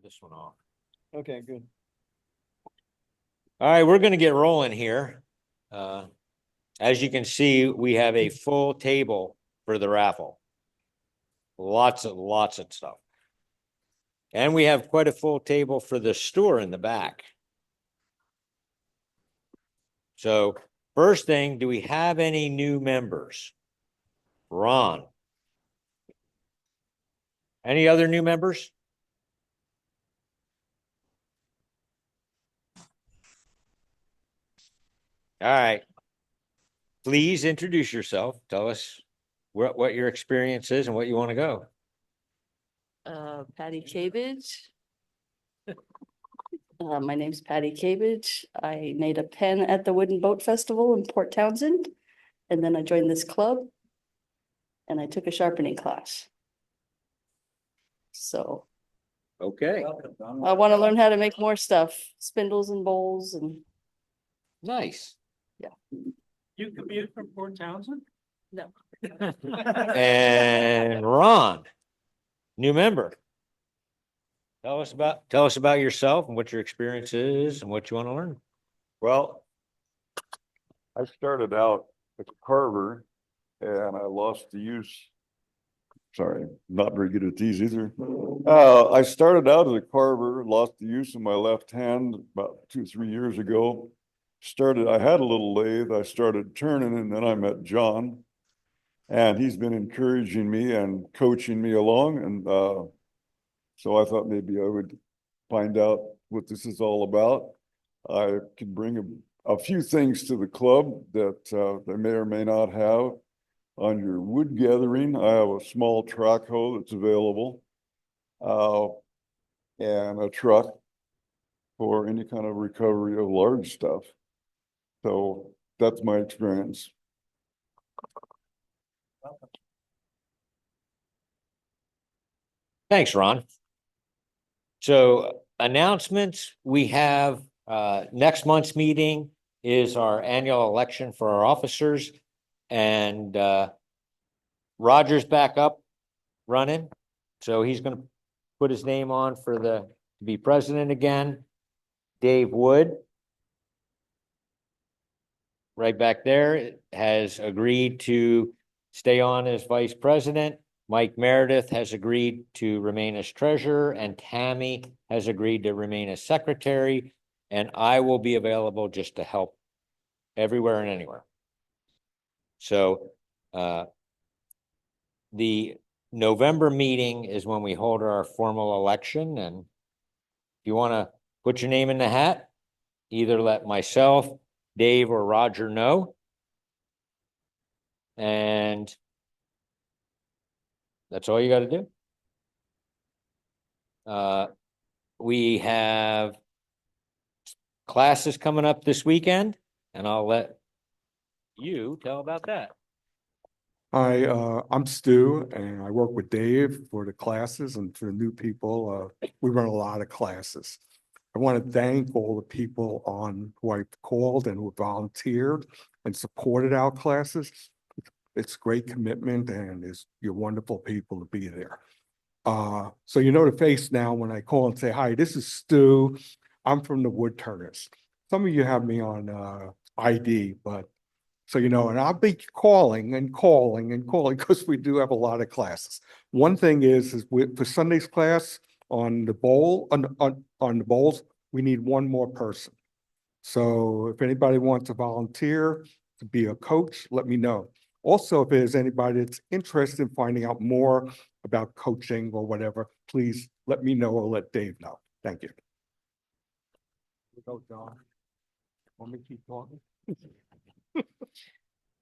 this one off. Okay, good. All right, we're gonna get rolling here. As you can see, we have a full table for the raffle. Lots of stuff. And we have quite a full table for the store in the back. So first thing, do we have any new members? Ron? Any other new members? All right. Please introduce yourself. Tell us what your experience is and what you want to go. Patty Cabbage. My name's Patty Cabbage. I made a pen at the Wooden Boat Festival in Port Townsend. And then I joined this club. And I took a sharpening class. So Okay, I want to learn how to make more stuff, spindles and bowls and nice. You commute from Port Townsend? no. And Ron, new member. Tell us about yourself and what your experience is and what you want to learn. Well, I started out as a carver and I lost the use. Sorry, not very good at these either. I started out as a carver, lost the use of my left hand about 2-3 years ago. I had a little lathe, I started turning, and then I met John. And he's been encouraging me and coaching me along. And so I thought maybe I would find out what this is all about. I can bring a few things to the club that they may or may not have. On your wood gathering, I have a small track hoe that's available. And a truck for any kind of recovery of large stuff. So that's my experience. Thanks, Ron. So announcements, we have next month's meeting is our annual election for our officers. And Roger's back up running. So he's going to put his name on to be president again. Dave Wood, right back there, has agreed to stay on as vice president. Mike Meredith has agreed to remain as treasurer, and Tammy has agreed to remain as secretary. And I will be available just to help everywhere and anywhere. So the November meeting is when we hold our formal election. And if you want to put your name in the hat, either let myself, Dave, or Roger know. And that's all you got to do. We have classes coming up this weekend, and I'll let you tell about that. Hi, I'm Stu, and I work with Dave for the classes, and for the new people, we run a lot of classes. I want to thank all the people who I called and who volunteered and supported our classes. It's great commitment, and you're wonderful people to be there. So you know the face now when I call and say, hi, this is Stu. I'm from the Wood Turners. Some of you have me on ID, but so, and I'll be calling because we do have a lot of classes. One thing is for Sunday's class on the the bowls, we need one more person. So if anybody wants to volunteer to be a coach, let me know. Also, if there's anybody that's interested in finding out more about coaching or whatever, please let me know or let Dave know. Thank you. Go, John. Want me to keep talking?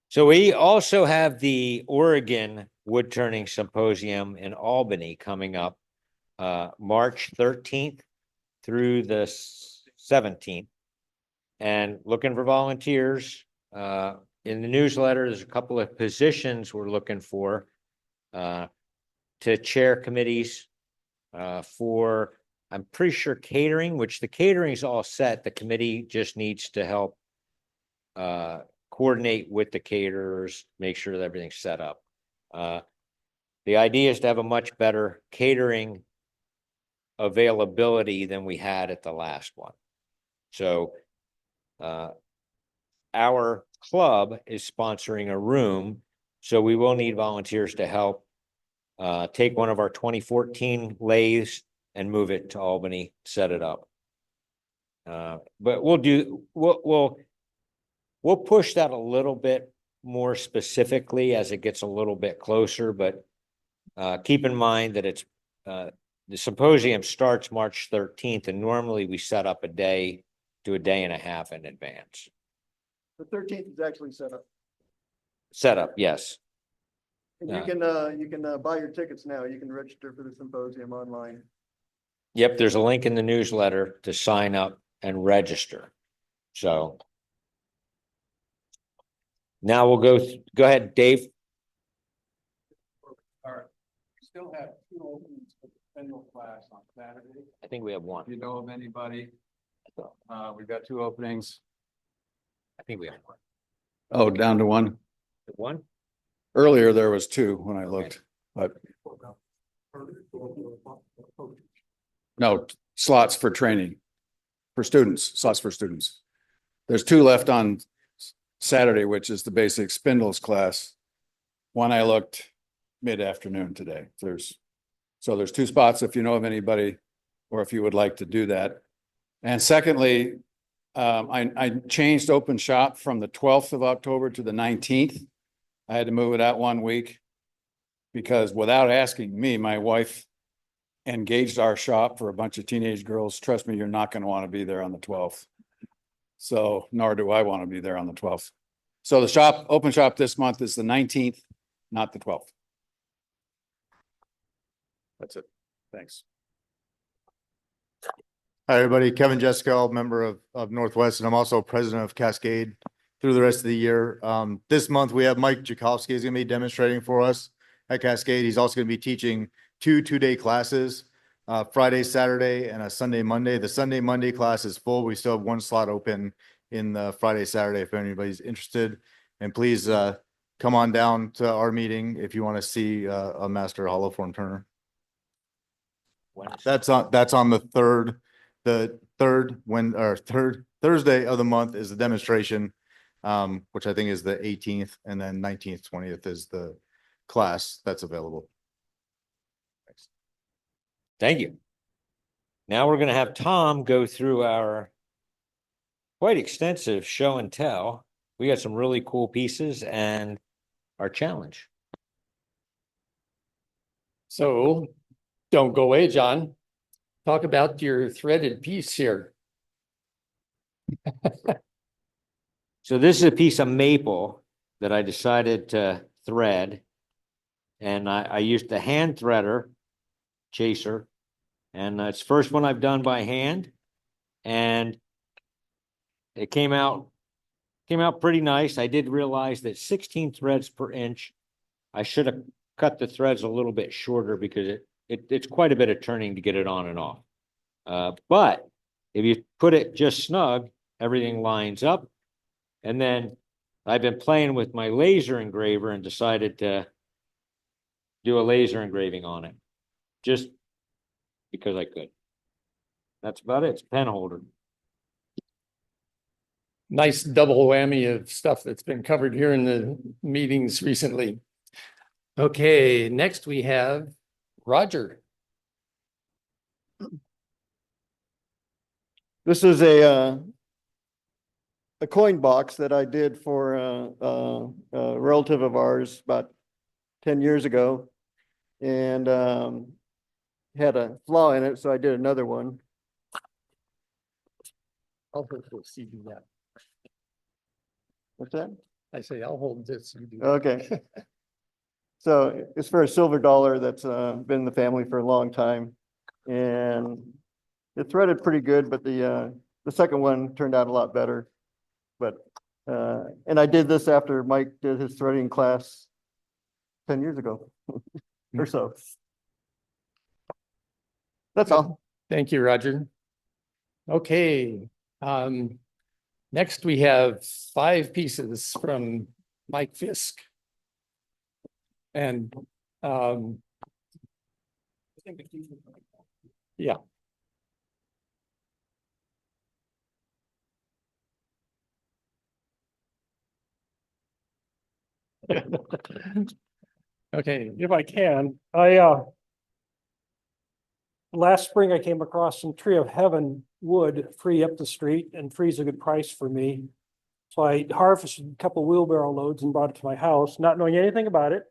So we also have the Oregon Wood Turning Symposium in Albany coming up March 13th through the 17th. And looking for volunteers. In the newsletter, there's a couple of positions we're looking for to chair committees for, I'm pretty sure, catering, which the catering is all set. The committee just needs to help coordinate with the caterers, make sure that everything's set up. The idea is to have a much better catering availability than we had at the last one. So our club is sponsoring a room, so we will need volunteers to help take one of our 2014 lathes and move it to Albany, set it up. But we'll push that a little bit more specifically as it gets a little bit closer, but keep in mind that it's the symposium starts March 13th, and normally we set up a day to a day and a half in advance. The 13th is actually set up. Set up, yes. And Yeah. you can buy your tickets now. You can register for the symposium online. Yep, there's a link in the newsletter to sign up and register. So now we'll go ahead, Dave. All right. We still have 2 openings for the spindle class on Saturday. I think we have one. If you know of anybody, we've got 2 openings. I think we have one. Oh, down to one. One? Earlier, there was 2 when I looked, but no slots for training for students, slots for students. There's 2 left on Saturday, which is the basic spindles class. One I looked mid-afternoon today. There's 2 spots if you know of anybody, or if you would like to do that. And secondly, I changed open shop from the 12th of October to the 19th. I had to move it out 1 week because without asking me, my wife engaged our shop for a bunch of teenage girls. Trust me, you're not going to want to be there on the 12th. So nor do I want to be there on the 12th. So the open shop this month is the 19th, not the 12th. That's it. Thanks. Hi, everybody. Kevin Jessica, member of Northwest, and I'm also president of Cascade through the rest of the year. This month, we have Mike Jakowski is going to be demonstrating for us at Cascade. He's also going to be teaching 2 two-day classes, Friday, Saturday, and a Sunday, Monday. The Sunday, Monday class is full. We still have 1 slot open in the Friday, Saturday, if anybody's interested. And please come on down to our meeting if you want to see a master hollow form turner. That's on the third Thursday of the month is the demonstration, which I think is the 18th, and then 19th, 20th is the class that's available. Thanks. Thank you. Now we're going to have Tom go through our quite extensive show and tell. We got some really cool pieces and our challenge. So don't go away, John. Talk about your threaded piece here. So this is a piece of maple that I decided to thread. And I used the hand threader chaser. And it's the first one I've done by hand. And it came out pretty nice. I did realize that 16 threads per inch, I should have cut the threads a little bit shorter because it's quite a bit of turning to get it on and off. But if you put it just snug, everything lines up. And then I've been playing with my laser engraver and decided to do a laser engraving on it just because I could. That's about it. It's a pen holder. Nice double whammy of stuff that's been covered here in the meetings recently. Okay, next we have Roger. This is a coin box that I did for a relative of ours about 10 years ago, and had a flaw in it, so I did another one. I'll hold this, you do that. What's that? I say, I'll hold this, you do that. Okay. So it's for a silver dollar that's been in the family for a long time, and it threaded pretty good, but the second one turned out a lot better. But and I did this after Mike did his threading class 10 years ago or so. That's all. Thank you, Roger. Okay, next we have 5 pieces from Mike Fisk. And yeah, Okay, If I can, last spring I came across some Tree of Heaven wood free up the street, and free's a good price for me. So I harvested a couple wheelbarrow loads and brought it to my house, not knowing anything about it.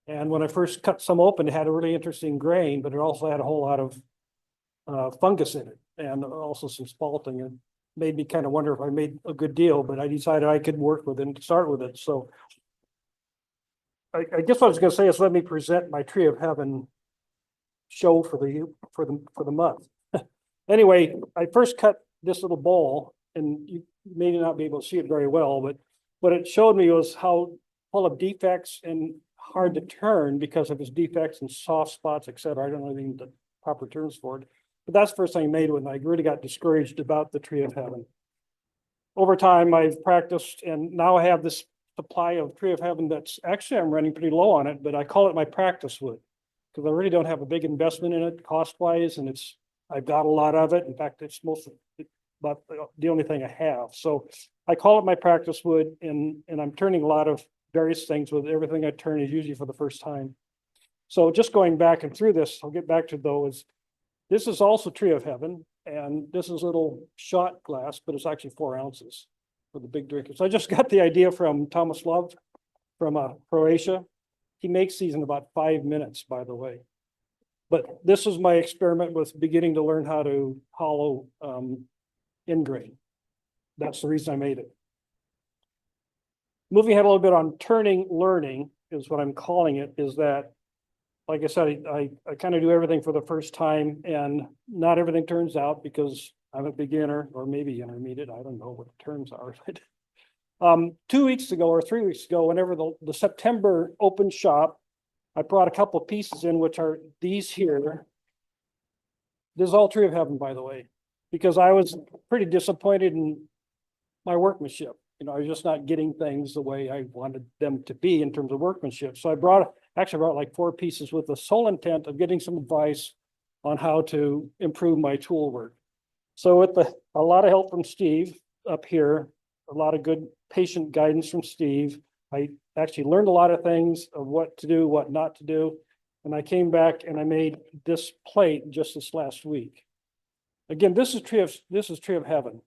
And when I first cut some open, it had a really interesting grain, but it also had a whole lot of fungus in it and also some spalting, and made me kind of wonder if I made a good deal, but I decided I could work with it and start with it. So I guess what I was gonna say is let me present my Tree of Heaven show for the month. Anyway, I first cut this little bowl, and you may not be able to see it very well, but what it showed me was how full of defects and hard to turn because of its defects and soft spots, et cetera. I don't know even the proper terms for it. But that's the first thing I made when I really got discouraged about the Tree of Heaven. Over time, I've practiced, and now I have this supply of Tree of Heaven that's actually, I'm running pretty low on it, but I call it my practice wood because I really don't have a big investment in it cost wise, and I've got a lot of it. In fact, it's about the only thing I have. So I call it my practice wood, and I'm turning a lot of various things with everything I turn is usually for the first time. So just going back and through this, I'll get back to those. This is also Tree of Heaven, and this is a little shot glass, but it's actually 4 ounces for the big drinkers. I just got the idea from Thomas Love from Croatia. He makes these in about 5 minutes, by the way. But this is my experiment with beginning to learn how to hollow end grain. That's the reason I made it. Moving ahead a little bit on turning learning is what I'm calling it, is that, like I said, I kind of do everything for the first time, and not everything turns out because I'm a beginner or maybe intermediate. I don't know what the terms are. 2 weeks ago or 3 weeks ago, whenever the September open shop, I brought a couple of pieces in, which are these here. This is all Tree of Heaven, by the way, because I was pretty disappointed in my workmanship. You know, I was just not getting things the way I wanted them to be in terms of workmanship. So I brought like 4 pieces with the sole intent of getting some advice on how to improve my tool work. So with a lot of help from Steve up here, a lot of good patient guidance from Steve, I actually learned a lot of things of what to do, what not to do. And I came back and I made this plate just this last week. Again, this is Tree of Heaven.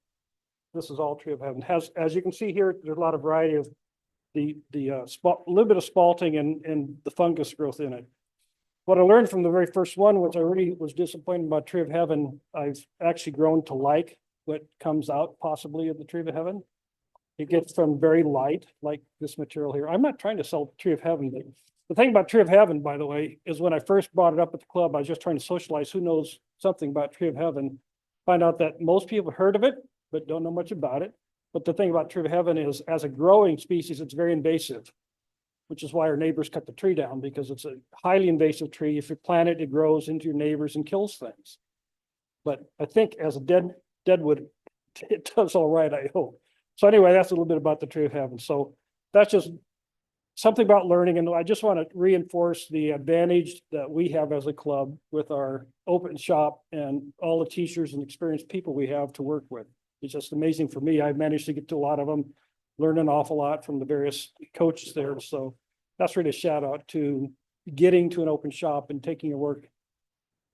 This is all Tree of Heaven. As you can see here, there's a lot of variety of the little bit of spalting and the fungus growth in it. What I learned from the very first one, which I really was disappointed about Tree of Heaven, I've actually grown to like what comes out possibly of the Tree of Heaven. It gets from very light, like this material here. I'm not trying to sell Tree of Heaven, but the thing about Tree of Heaven, by the way, is when I first brought it up at the club, I was just trying to socialize who knows something about Tree of Heaven. Find out that most people have heard of it, but don't know much about it. But the thing about Tree of Heaven is, as a growing species, it's very invasive, which is why our neighbors cut the tree down, because it's a highly invasive tree. If you plant it, it grows into your neighbors and kills things. But I think as a deadwood, it does all right, I hope. So anyway, that's a little bit about the Tree of Heaven. So that's just something about learning. And I just want to reinforce the advantage that we have as a club with our open shop and all the teachers and experienced people we have to work with. It's just amazing for me. I've managed to get to a lot of them, learn an awful lot from the various coaches there. So that's really a shout out to getting to an open shop and taking your work,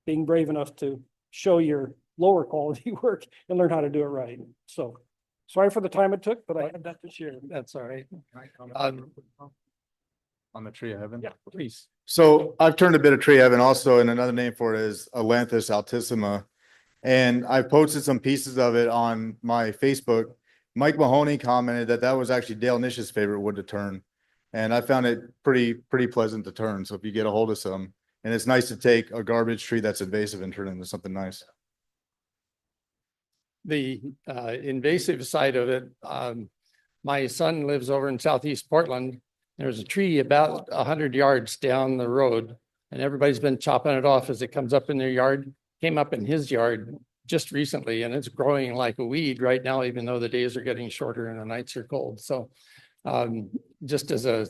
being brave enough to show your lower quality work and learn how to do it right. So sorry for the time it took, but I had that to share. that's all right. On the Tree of Heaven? Yeah, please. So I've turned a bit of Tree of Heaven also, and another name for it is Alanthus altissima. And I posted some pieces of it on my Facebook. Mike Mahoney commented that was actually Dale Nish's favorite wood to turn. And I found it pretty pleasant to turn. So if you get a hold of some, and it's nice to take a garbage tree that's invasive and turn it into something nice. The invasive side of it, my son lives over in Southeast Portland. There's a tree about 100 yards down the road, and everybody's been chopping it off as it comes up in their yard. Came up in his yard just recently, and it's growing like a weed right now, even though the days are getting shorter and the nights are cold. So just as a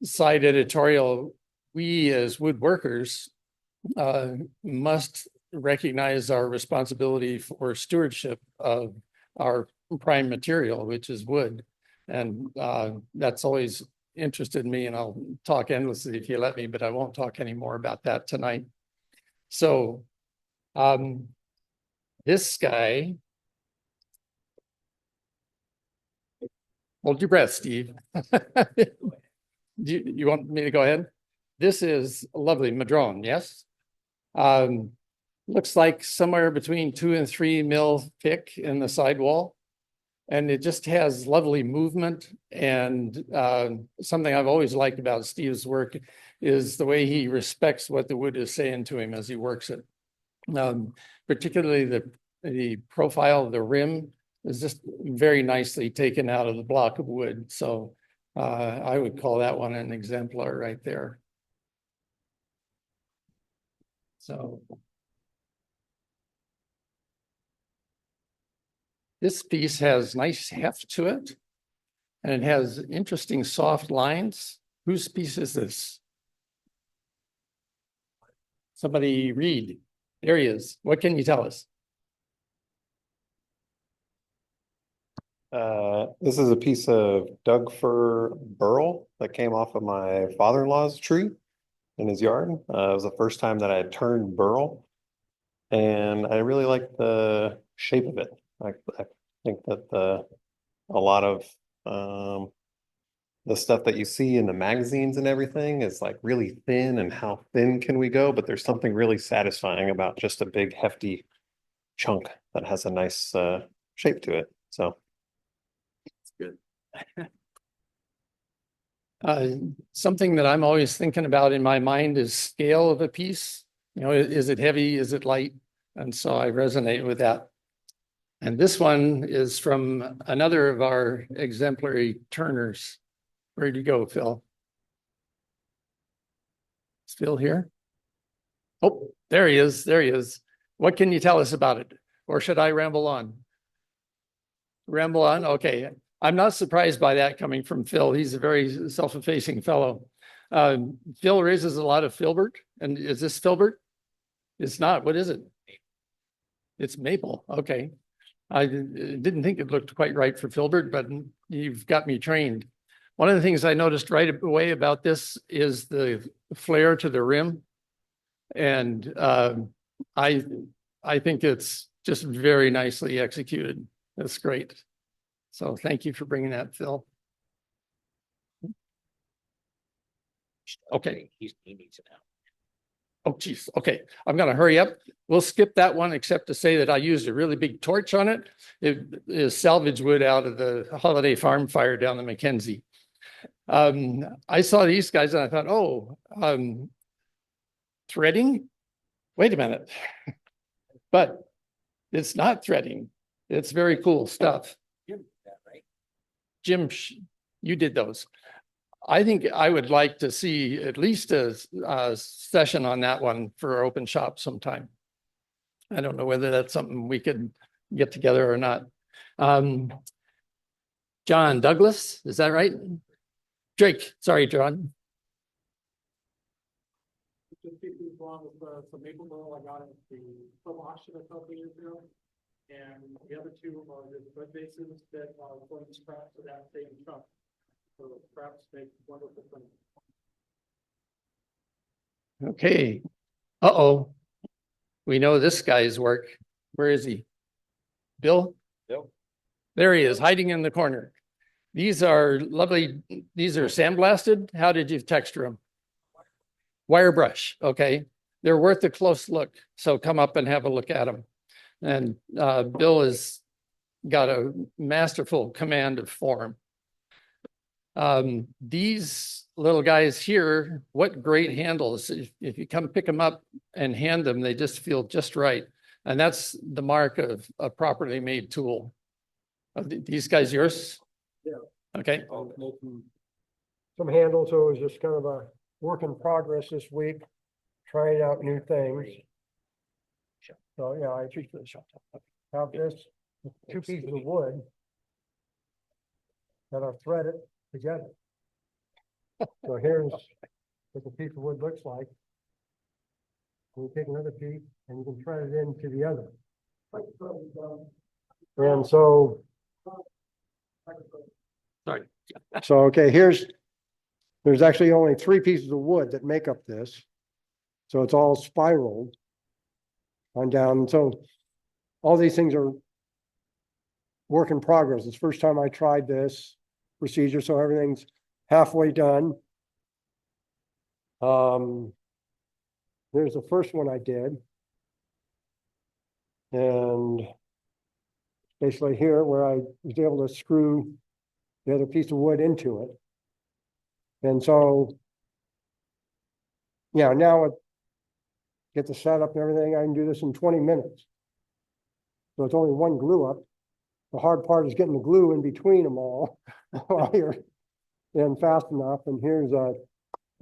side editorial, we as woodworkers must recognize our responsibility for stewardship of our prime material, which is wood. And that's always interested me, and I'll talk endlessly if you let me, but I won't talk anymore about that tonight. So, this guy, hold your breath, Steve. You want me to go ahead? This is a lovely madrone, yes? Looks like somewhere between 2 and 3 mil thick in the sidewall. And it just has lovely movement. And something I've always liked about Steve's work is the way he respects what the wood is saying to him as he works it. Particularly the profile of the rim is just very nicely taken out of the block of wood. So I would call that one an exemplar right there. So this piece has nice heft to it, and it has interesting soft lines. Whose piece is this? Somebody read. There he is. What can you tell us? This is a piece of Doug fir burl that came off of my father-in-law's tree in his yard. It was the first time that I had turned burl, and I really like the shape of it. I think that a lot of the stuff that you see in the magazines and everything is like really thin, and how thin can we go? But there's something really satisfying about just a big hefty chunk that has a nice shape to it. So. Good. Something that I'm always thinking about in my mind is scale of a piece. You know, is it heavy? Is it light? And so I resonate with that. And this one is from another of our exemplary turners. Where'd you go, Phil? Still here? Oh, there he is. There he is. What can you tell us about it? Or should I ramble on? Ramble on? Okay. I'm not surprised by that coming from Phil. He's a very self-effacing fellow. Phil raises a lot of filbert. And is this filbert? It's not. What is it? It's maple. Okay. I didn't think it looked quite right for filbert, but you've got me trained. One of the things I noticed right away about this is the flare to the rim. And I think it's just very nicely executed. That's great. So thank you for bringing that, Phil. Okay. He needs it now. Oh, geez. Okay. I'm going to hurry up. We'll skip that one, except to say that I used a really big torch on it. It is salvage wood out of the holiday farm fire down the Mackenzie. I saw these guys and I thought, oh, threading? Wait a minute. But it's not threading. It's very cool stuff. Jim, you did those. I think I would like to see at least a session on that one for our open shop sometime. I don't know whether that's something we could get together or not. John Douglas, is that right? Drake, sorry, John. Some maple burl I got at the club auction a couple years ago. And the other two are the wood bases that are going to scraps of that same chunk. So scraps make wonderful things. Okay. Uh-oh. We know this guy's work. Where is he? Bill? Bill. There he is, hiding in the corner. These are lovely. These are sandblasted. How did you texture them? Wire brush. Okay. They're worth a close look. So come up and have a look at them. And Bill has got a masterful command of form. These little guys here, what great handles. If you come pick them up and hand them, they just feel just right. And that's the mark of a properly made tool. Are these guys yours? Yeah. Okay. Some handles, so it was just kind of a work in progress this week, trying out new things. So yeah, I have this two pieces of wood that are threaded together. So here's what the piece of wood looks like. And you take another piece and you can thread it into the other. And so. Sorry. So, okay, here's There's actually only 3 pieces of wood that make up this. So it's all spiraled on down. So all these things are work in progress. It's the first time I tried this procedure, so everything's halfway done. There's the first one I did. And basically here where I was able to screw the other piece of wood into it. And so, yeah, now it get the setup and everything. I can do this in 20 minutes. So it's only one glue up. The hard part is getting the glue in between them all while you're in fast enough. And here's a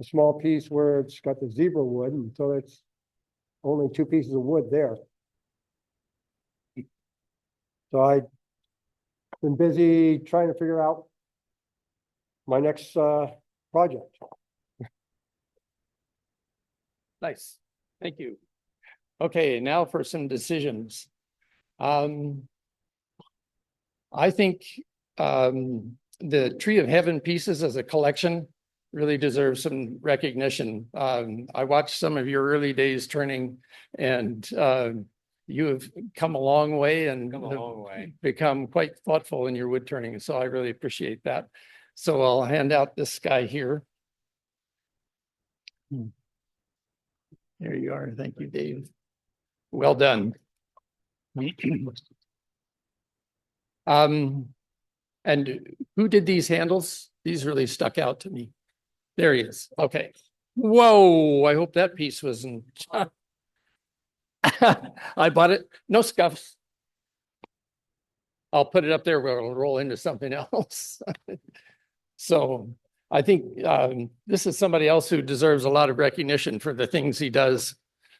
small piece where it's got the zebra wood, and so it's only 2 pieces of wood there. So I've been busy trying to figure out my next project. Nice. Thank you. Okay, now for some decisions. I think the Tree of Heaven pieces as a collection really deserve some recognition. I watched some of your early days turning, and you have come a long way and become quite thoughtful in your wood turning. So I really appreciate that. So I'll hand out this guy here. There you are. Thank you, Dave. Well done. And who did these handles? These really stuck out to me. There he is. Okay. Whoa, I hope that piece wasn't. I bought it. No scuffs. I'll put it up there where it'll roll into something else. So I think this is somebody else who deserves a lot of recognition for the things he does.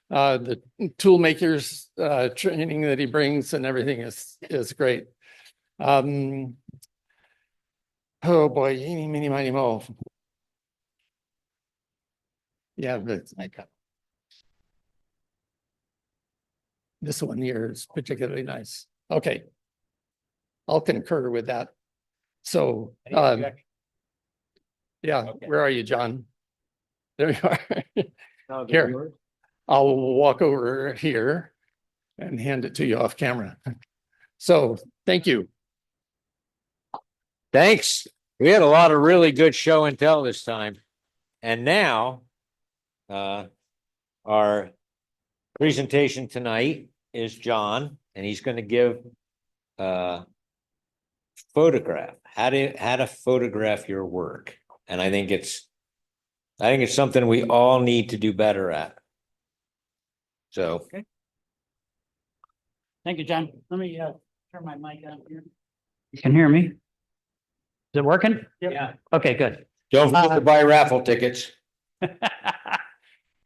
The tool makers training that he brings and everything is great. Oh boy, eeny, meeny, miny, moe. Yeah, but this one here is particularly nice. Okay. I'll concur with that. So, yeah, where are you, John? There you are. Here, I'll walk over here and hand it to you off camera. So, thank you. Thanks. We had a lot of really good show and tell this time. And now, our presentation tonight is John, and he's going to give photograph, how to photograph your work. And I think it's something we all need to do better at. So. Okay. Thank you, John. Let me turn my mic on here. You can hear me? Is it working? Yeah. Okay, good. Don't forget to buy raffle tickets.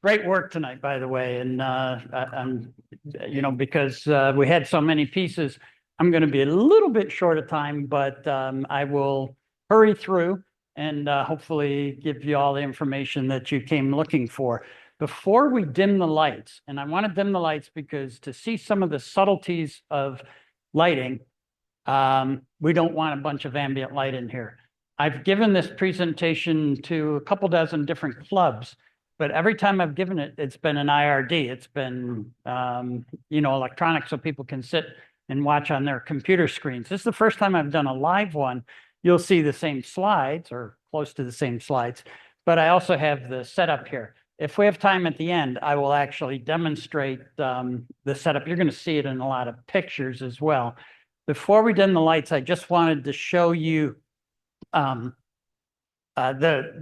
Great work tonight, by the way. And I'm, because we had so many pieces, I'm going to be a little bit short of time, but I will hurry through and hopefully give you all the information that you came looking for. Before we dim the lights, and I want to dim the lights because to see some of the subtleties of lighting, we don't want a bunch of ambient light in here. I've given this presentation to a couple dozen different clubs, but every time I've given it, it's been an IRD. It's been, electronic so people can sit and watch on their computer screens. This is the first time I've done a live one. You'll see the same slides or close to the same slides, but I also have the setup here. If we have time at the end, I will actually demonstrate the setup. You're going to see it in a lot of pictures as well. Before we dim the lights, I just wanted to show you the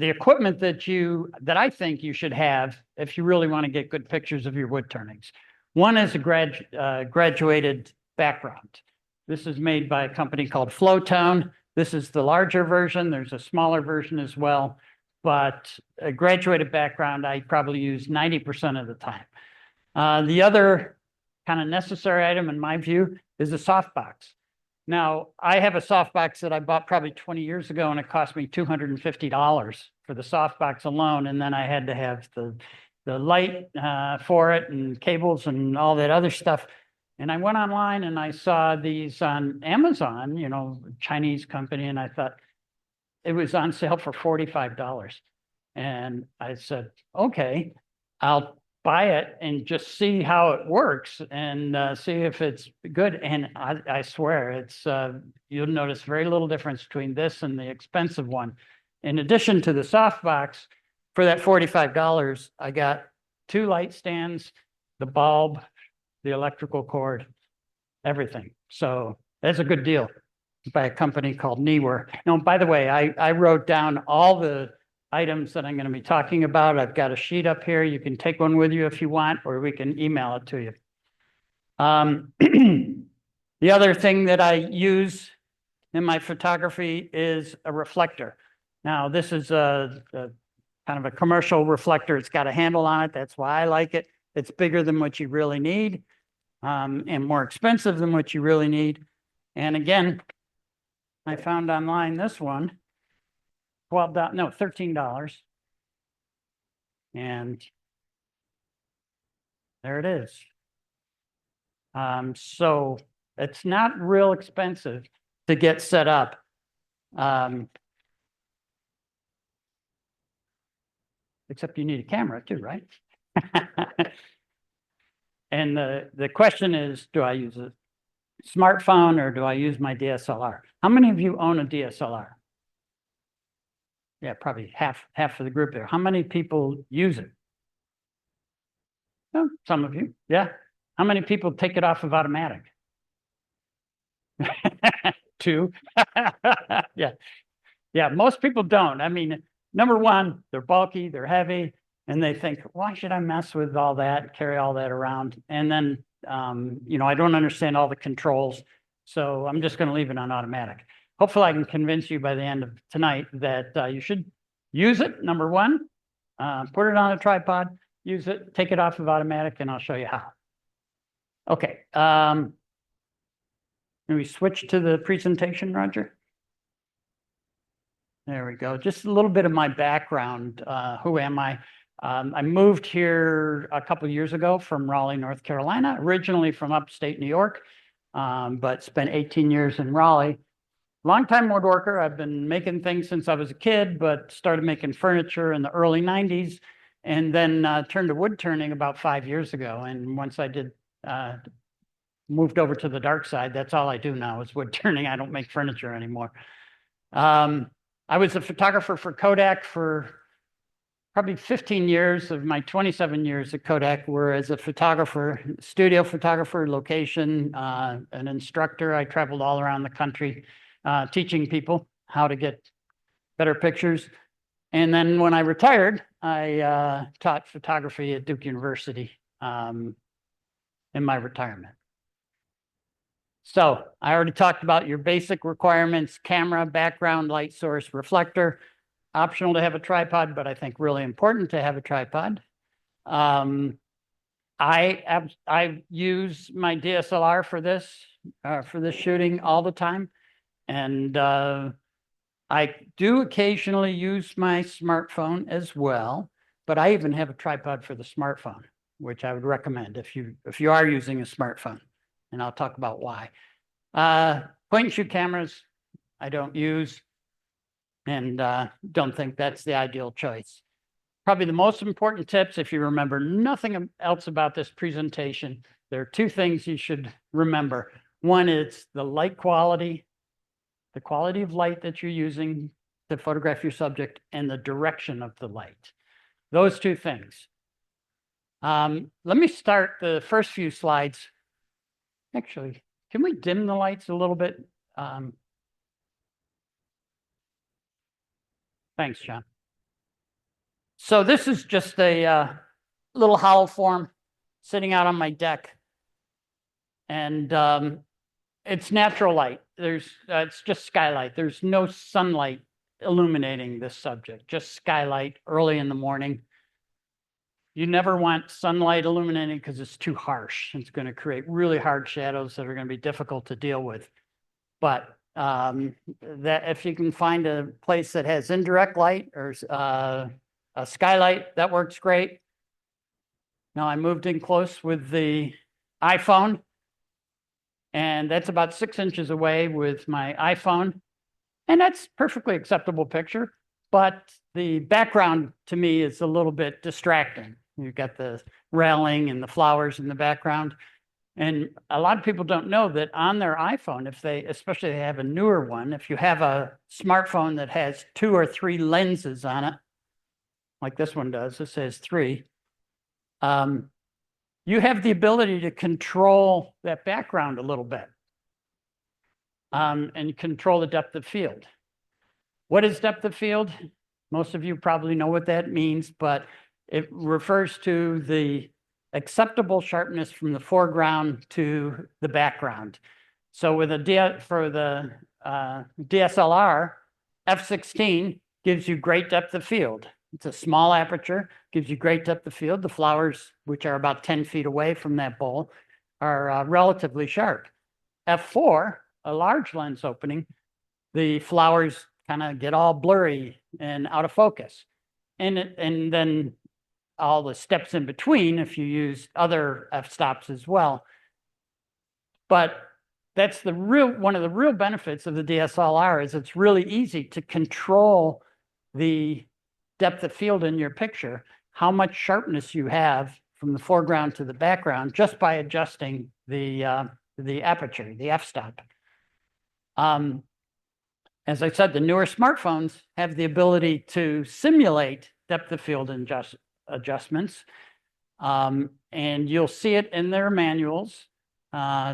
equipment that I think you should have if you really want to get good pictures of your wood turnings. One is a graduated background. This is made by a company called Flowtone. This is the larger version. There's a smaller version as well, but a graduated background I probably use 90% of the time. The other kind of necessary item in my view is a softbox. Now, I have a softbox that I bought probably 20 years ago, and it cost me $250 for the softbox alone. And then I had to have the light for it and cables and all that other stuff. And I went online and I saw these on Amazon, Chinese company, and I thought it was on sale for $45. And I said, okay, I'll buy it and just see how it works and see if it's good. And I swear it's, you'll notice very little difference between this and the expensive one. In addition to the softbox, for that $45, I got 2 light stands, the bulb, the electrical cord, everything. So that's a good deal by a company called Neewer. Now, by the way, I wrote down all the items that I'm going to be talking about. I've got a sheet up here. You can take one with you if you want, or we can email it to you. The other thing that I use in my photography is a reflector. Now, this is a kind of a commercial reflector. It's got a handle on it. That's why I like it. It's bigger than what you really need, and more expensive than what you really need. And again, I found online this one, $13. And there it is. So it's not real expensive to get set up. Except you need a camera too, right? And the question is, do I use a smartphone or do I use my DSLR? How many of you own a DSLR? Yeah, probably half of the group there. How many people use it? Oh, some of you, yeah. How many people take it off of automatic? 2. Yeah. Yeah, most people don't. I mean, number one, they're bulky, they're heavy, and they think, why should I mess with all that, carry all that around? And then, you know, I don't understand all the controls, so I'm just going to leave it on automatic. Hopefully I can convince you by the end of tonight that you should use it, number one, put it on a tripod, use it, take it off of automatic, and I'll show you how. Okay. Can we switch to the presentation, Roger? There we go. Just a little bit of my background. Who am I? I moved here a couple of years ago from Raleigh, North Carolina, originally from upstate New York, but spent 18 years in Raleigh. Longtime woodworker. I've been making things since I was a kid, but started making furniture in the early 90s and then turned to wood turning about 5 years ago. And once I did, moved over to the dark side, that's all I do now is wood turning. I don't make furniture anymore. I was a photographer for Kodak for probably 15 years of my 27 years at Kodak were as a photographer, studio photographer, location, an instructor. I traveled all around the country teaching people how to get better pictures. And then when I retired, I taught photography at Duke University in my retirement. So I already talked about your basic requirements: camera, background, light source, reflector. Optional to have a tripod, but I think really important to have a tripod. I use my DSLR for this shooting all the time. And I do occasionally use my smartphone as well, but I even have a tripod for the smartphone, which I would recommend if you are using a smartphone. And I'll talk about why. Point and shoot cameras, I don't use and don't think that's the ideal choice. Probably the most important tips, if you remember nothing else about this presentation, there are 2 things you should remember. One is the light quality, the quality of light that you're using to photograph your subject, and the direction of the light. Those 2 things. Let me start the first few slides. Actually, can we dim the lights a little bit? Thanks, John. So this is just a little hollow form sitting out on my deck. And it's natural light. It's just skylight. There's no sunlight illuminating this subject, just skylight early in the morning. You never want sunlight illuminating because it's too harsh. It's going to create really hard shadows that are going to be difficult to deal with. But that if you can find a place that has indirect light or a skylight, that works great. Now I moved in close with the iPhone, and that's about 6 inches away with my iPhone, and that's perfectly acceptable picture. but the background to me is a little bit distracting. You've got the railing and the flowers in the background. And a lot of people don't know that on their iPhone, if they, especially they have a newer one, if you have a smartphone that has 2 or 3 lenses on it, like this one does, this has 3, you have the ability to control that background a little bit and control the depth of field. What is depth of field? Most of you probably know what that means, but it refers to the acceptable sharpness from the foreground to the background. So with for the DSLR, f16 gives you great depth of field. It's a small aperture, gives you great depth of field. The flowers, which are about 10 feet away from that bowl, are relatively sharp. f4, a large lens opening, the flowers kind of get all blurry and out of focus. And then all the steps in between if you use other f-stops as well. But that's one of the real benefits of the DSLR is it's really easy to control the depth of field in your picture, how much sharpness you have from the foreground to the background just by adjusting the aperture, the f-stop. As I said, the newer smartphones have the ability to simulate depth of field adjustments. And you'll see it in their manuals,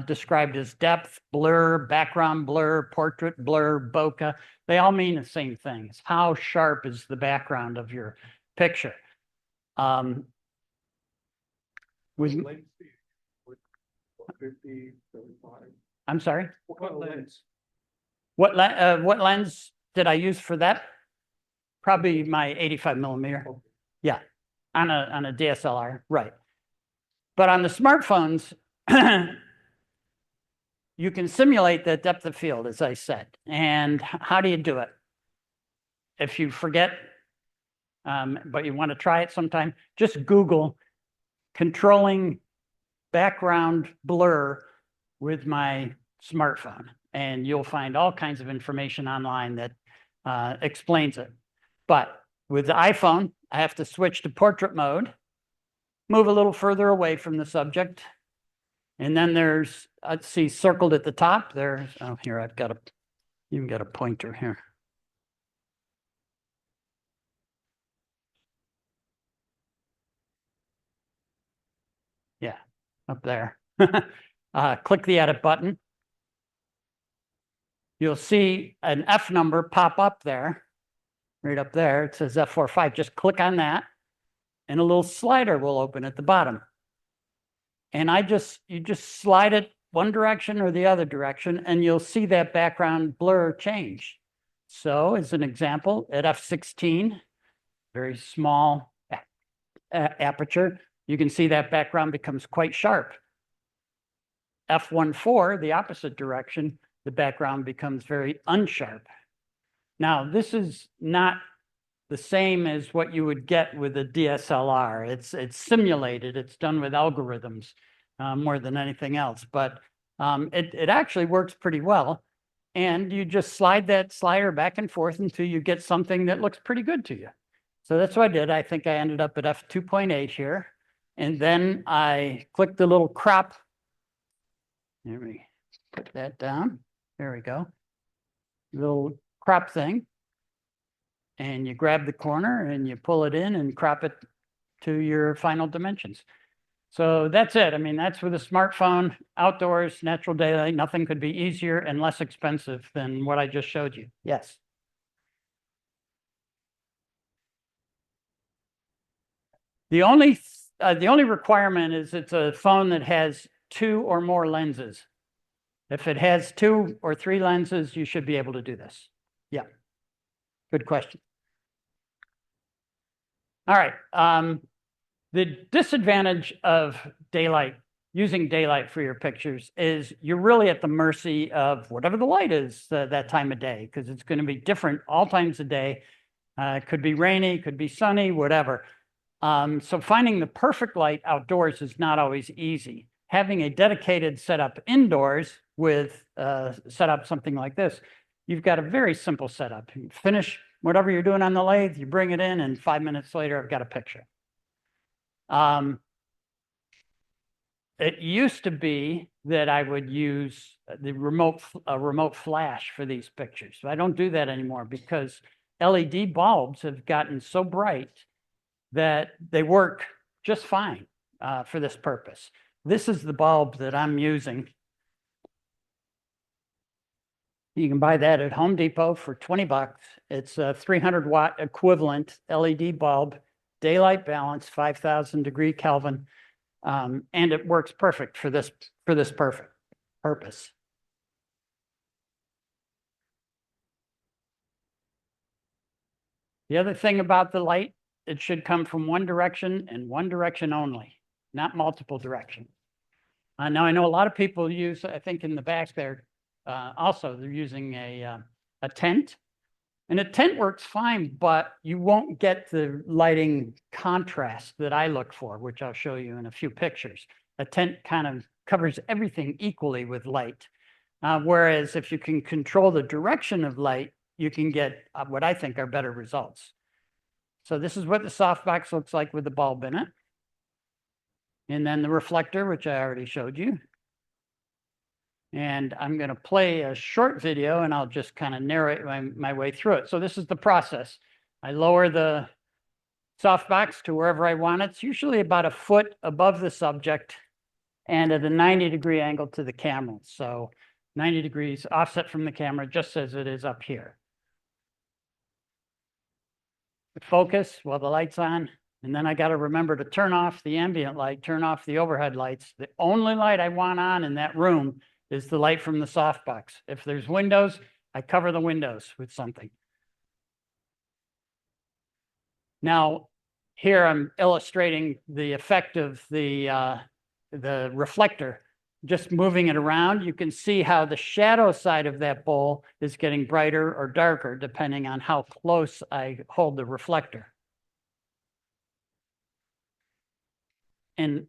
described as depth, blur, background blur, portrait blur, bokeh. They all mean the same thing. It's how sharp is the background of your picture. I'm sorry? What lens? What lens did I use for that? Probably my 85 millimeter. Yeah, on a DSLR, right. But on the smartphones, you can simulate the depth of field, as I said. And how do you do it? If you forget, but you want to try it sometime, just Google controlling background blur with my smartphone. And you'll find all kinds of information online that explains it. But with the iPhone, I have to switch to portrait mode, move a little further away from the subject. And then there's, let's see, circled at the top there. Oh, here, I've got even got a pointer here. Yeah, up there. Click the edit button. You'll see an F number pop up there, right up there. It says F45. Just click on that, and a little slider will open at the bottom. And you just slide it one direction or the other direction, and you'll see that background blur change. So as an example, at f16, very small aperture, you can see that background becomes quite sharp. f1.4, the opposite direction, the background becomes very unsharp. Now, this is not the same as what you would get with a DSLR. It's simulated, it's done with algorithms more than anything else, but it actually works pretty well. And you just slide that slider back and forth until you get something that looks pretty good to you. So that's what I did. I think I ended up at f2.8 here. And then I clicked the little crop. Let me put that down. There we go. Little crop thing. And you grab the corner and you pull it in and crop it to your final dimensions. So that's it. I mean, that's with a smartphone, outdoors, natural daylight. Nothing could be easier and less expensive than what I just showed you. Yes. The only requirement is it's a phone that has 2 or more lenses. If it has 2 or 3 lenses, you should be able to do this. Yeah. Good question. All right. The disadvantage of daylight, using daylight for your pictures, is you're really at the mercy of whatever the light is that time of day, because it's going to be different all times of day. It could be rainy, could be sunny, whatever. So finding the perfect light outdoors is not always easy. Having a dedicated setup indoors with setup something like this, you've got a very simple setup. You finish whatever you're doing on the lathe, you bring it in and 5 minutes later, I've got a picture. It used to be that I would use the remote flash for these pictures. I don't do that anymore because LED bulbs have gotten so bright that they work just fine for this purpose. This is the bulb that I'm using. You can buy that at Home Depot for 20 bucks. It's a 300 watt equivalent LED bulb, daylight balance, 5,000 degree Kelvin. And it works perfect for this perfect purpose. The other thing about the light, it should come from one direction and one direction only, not multiple directions. Now I know a lot of people use, I think in the back there, also they're using a tent. And a tent works fine, but you won't get the lighting contrast that I look for, which I'll show you in a few pictures. A tent kind of covers everything equally with light. Whereas if you can control the direction of light, you can get what I think are better results. So this is what the softbox looks like with the bulb in it. And then the reflector, which I already showed you. And I'm going to play a short video and I'll just kind of narrate my way through it. So this is the process. I lower the softbox to wherever I want it. It's usually about a foot above the subject and at a 90-degree angle to the camera. So 90 degrees offset from the camera, just as it is up here. Focus while the light's on. And then I got to remember to turn off the ambient light, turn off the overhead lights. The only light I want on in that room is the light from the softbox. If there's windows, I cover the windows with something. Now, here I'm illustrating the effect of the reflector. Just moving it around, you can see how the shadow side of that bowl is getting brighter or darker, depending on how close I hold the reflector. And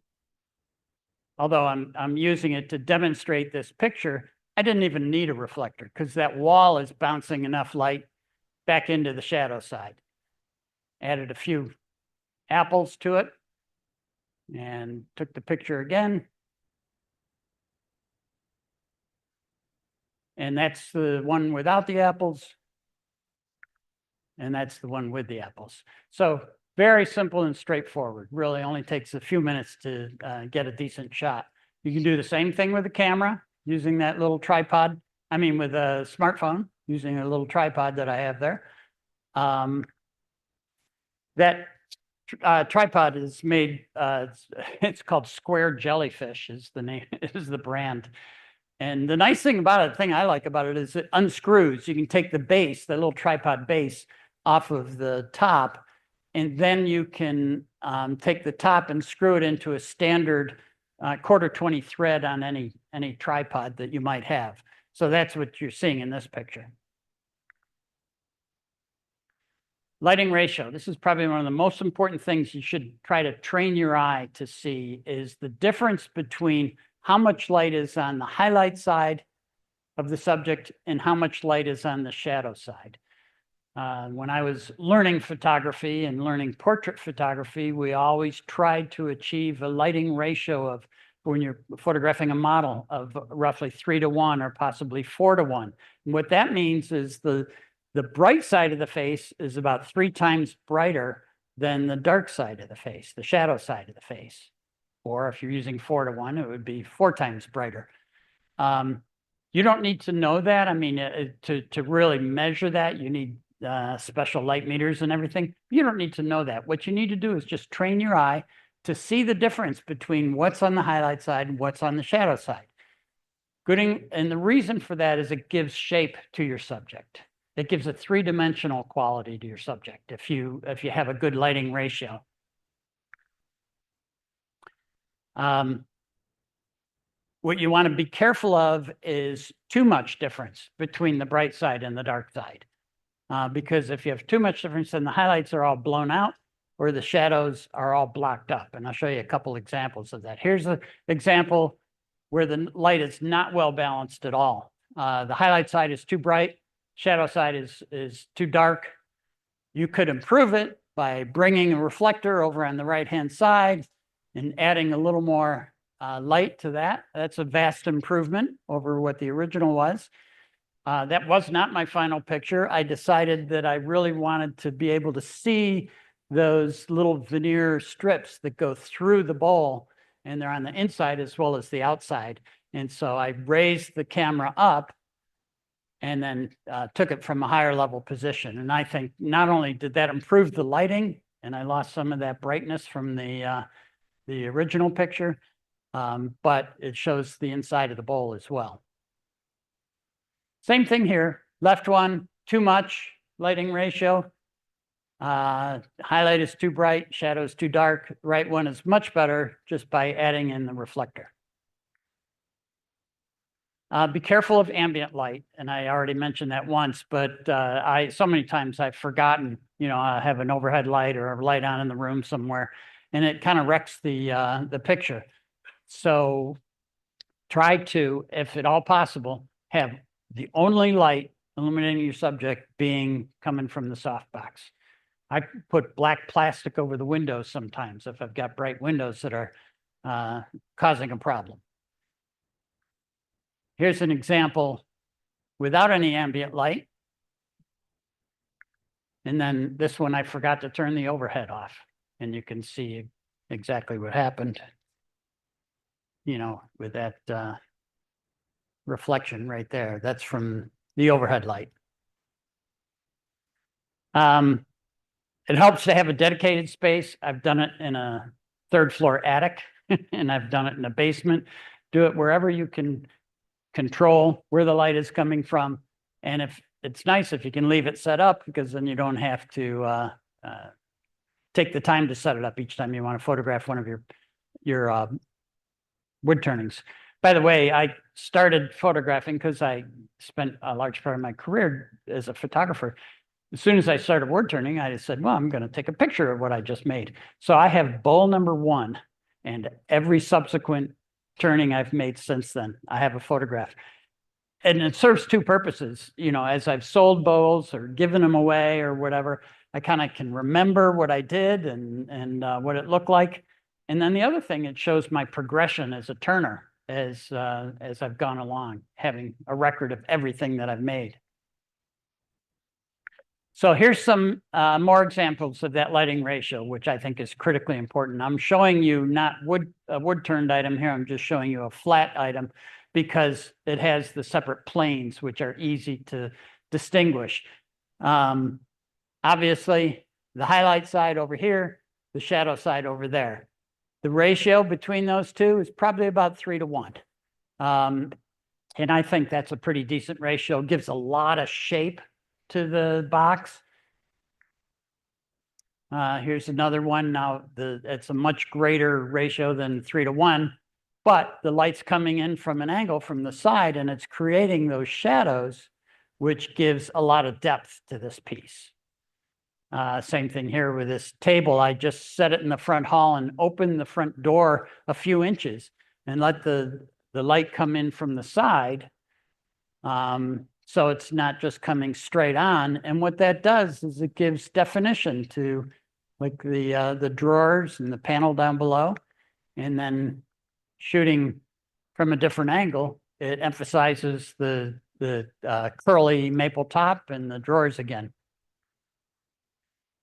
although I'm using it to demonstrate this picture, I didn't even need a reflector because that wall is bouncing enough light back into the shadow side. Added a few apples to it and took the picture again. And that's the one without the apples. And that's the one with the apples. So very simple and straightforward. Really only takes a few minutes to get a decent shot. You can do the same thing with the camera using that little tripod. I mean, with a smartphone, using a little tripod that I have there. That tripod is made, it's called Square Jellyfish is the name, is the brand. And the nice thing about it, the thing I like about it is it unscrews. You can take the base, the little tripod base off of the top, and then you can take the top and screw it into a standard 1/4-20 thread on any tripod that you might have. So that's what you're seeing in this picture. Lighting ratio. This is probably one of the most important things you should try to train your eye to see is the difference between how much light is on the highlight side of the subject and how much light is on the shadow side. When I was learning photography and learning portrait photography, we always tried to achieve a lighting ratio of, when you're photographing a model, of roughly 3:1 or possibly 4:1. And what that means is the bright side of the face is about 3 times brighter than the dark side of the face, the shadow side of the face. Or if you're using 4:1, it would be 4 times brighter. You don't need to know that. I mean, to really measure that, you need special light meters and everything. You don't need to know that. What you need to do is just train your eye to see the difference between what's on the highlight side and what's on the shadow side. And the reason for that is it gives shape to your subject. It gives a 3-dimensional quality to your subject if you have a good lighting ratio. What you want to be careful of is too much difference between the bright side and the dark side. Because if you have too much difference, then the highlights are all blown out or the shadows are all blocked up. And I'll show you a couple examples of that. Here's an example where the light is not well balanced at all. The highlight side is too bright, shadow side is too dark. You could improve it by bringing a reflector over on the right-hand side and adding a little more light to that. That's a vast improvement over what the original was. That was not my final picture. I decided that I really wanted to be able to see those little veneer strips that go through the bowl, and they're on the inside as well as the outside. And so I raised the camera up and then took it from a higher level position. And I think not only did that improve the lighting, and I lost some of that brightness from the original picture, but it shows the inside of the bowl as well. Same thing here, left one, too much lighting ratio. Highlight is too bright, shadow is too dark. Right one is much better just by adding in the reflector. Be careful of ambient light, and I already mentioned that once, but so many times I've forgotten, I have an overhead light or a light on in the room somewhere, and it kind of wrecks the picture. So try to, if at all possible, have the only light illuminating your subject being coming from the softbox. I put black plastic over the windows sometimes if I've got bright windows that are causing a problem. Here's an example without any ambient light. And then this one, I forgot to turn the overhead off. And you can see exactly what happened, with that reflection right there. That's from the overhead light. It helps to have a dedicated space. I've done it in a third floor attic, and I've done it in a basement. Do it wherever you can control where the light is coming from. And if it's nice if you can leave it set up, because then you don't have to take the time to set it up each time you want to photograph one of your wood turnings. By the way, I started photographing because I spent a large part of my career as a photographer. As soon as I started wood turning, I said, well, I'm going to take a picture of what I just made. So I have bowl number 1 and every subsequent turning I've made since then. I have a photograph. And it serves two purposes. As I've sold bowls or given them away or whatever, I kind of can remember what I did and what it looked like. And then the other thing, it shows my progression as a turner as I've gone along, having a record of everything that I've made. So here's some more examples of that lighting ratio, which I think is critically important. I'm showing you not a wood turned item here. I'm just showing you a flat item because it has the separate planes, which are easy to distinguish. Obviously, the highlight side over here, the shadow side over there. The ratio between those two is probably about 3 to 1. And I think that's a pretty decent ratio. It gives a lot of shape to the box. Here's another one. Now, it's a much greater ratio than 3 to 1, but the light's coming in from an angle from the side, and it's creating those shadows, which gives a lot of depth to this piece. Same thing here with this table. I just set it in the front hall and opened the front door a few inches and let the light come in from the side. So it's not just coming straight on. And what that does is it gives definition to like the drawers and the panel down below. And then shooting from a different angle, it emphasizes the curly maple top and the drawers again.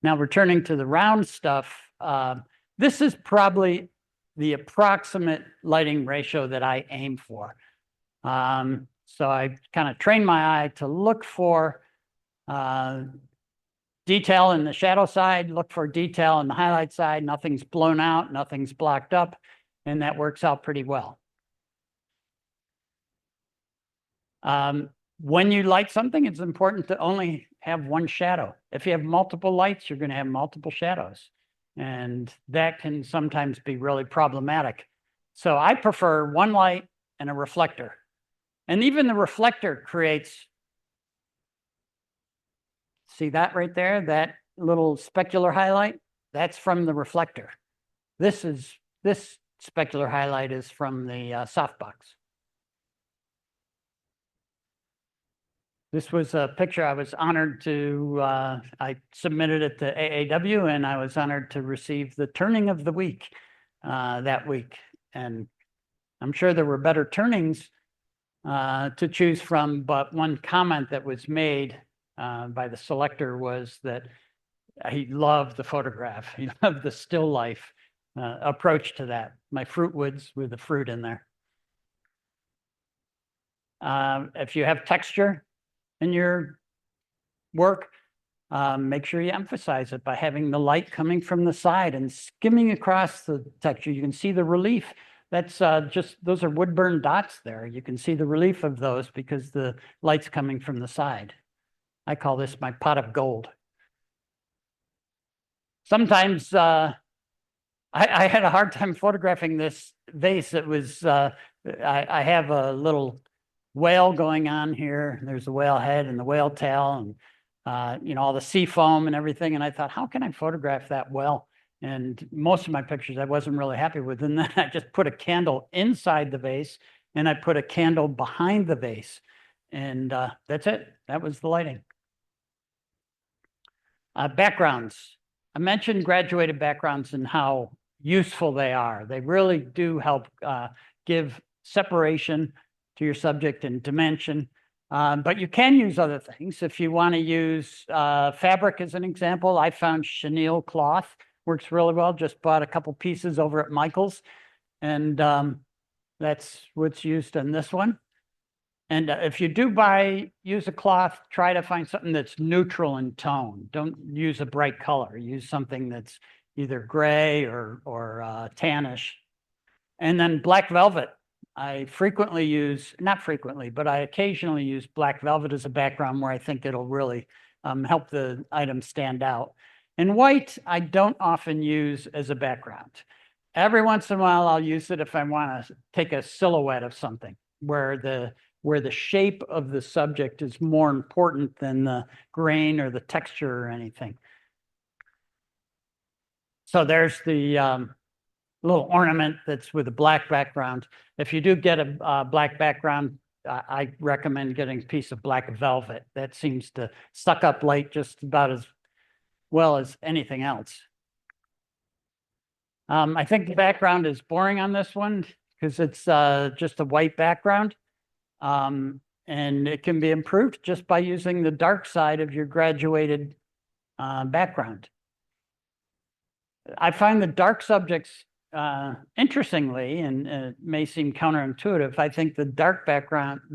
Now returning to the round stuff, this is probably the approximate lighting ratio that I aim for. So I kind of trained my eye to look for detail in the shadow side, look for detail in the highlight side. Nothing's blown out, nothing's blocked up, and that works out pretty well. When you light something, it's important to only have one shadow. If you have multiple lights, you're going to have multiple shadows, and that can sometimes be really problematic. So I prefer one light and a reflector. And even the reflector creates, see that right there, that little specular highlight? That's from the reflector. This specular highlight is from the softbox. This was a picture I was honored to, I submitted it to AAW and I was honored to receive the turning of the week that week. And I'm sure there were better turnings to choose from, but one comment that was made by the selector was that he loved the photograph. He loved the still life approach to that. My fruit woods with the fruit in there. If you have texture in your work, make sure you emphasize it by having the light coming from the side and skimming across the texture. You can see the relief. That's those are wood burn dots there. You can see the relief of those because the light's coming from the side. I call this my pot of gold. Sometimes I had a hard time photographing this vase. It was, I have a little whale going on here. There's a whale head and the whale tail and, you know, all the sea foam and everything. And I thought, how can I photograph that well? And most of my pictures I wasn't really happy with. And then I just put a candle inside the vase and I put a candle behind the vase. And that's it. That was the lighting. Backgrounds. I mentioned graduated backgrounds and how useful they are. They really do help give separation to your subject and dimension. But you can use other things. If you want to use fabric as an example, I found chenille cloth works really well. Just bought a couple pieces over at Michael's, and that's what's used in this one. And if you do use a cloth, try to find something that's neutral in tone. Don't use a bright color. Use something that's either gray or tannish. And then black velvet. I frequently use, not frequently, but I occasionally use black velvet as a background where I think it'll really help the item stand out. And white, I don't often use as a background. Every once in a while, I'll use it if I want to take a silhouette of something where the shape of the subject is more important than the grain or the texture or anything. So there's the little ornament that's with a black background. If you do get a black background, I recommend getting a piece of black velvet. That seems to suck up light just about as well as anything else. I think the background is boring on this one because it's just a white background. And it can be improved just by using the dark side of your graduated background. I find the dark subjects, interestingly, and it may seem counterintuitive, I think the dark backgrounds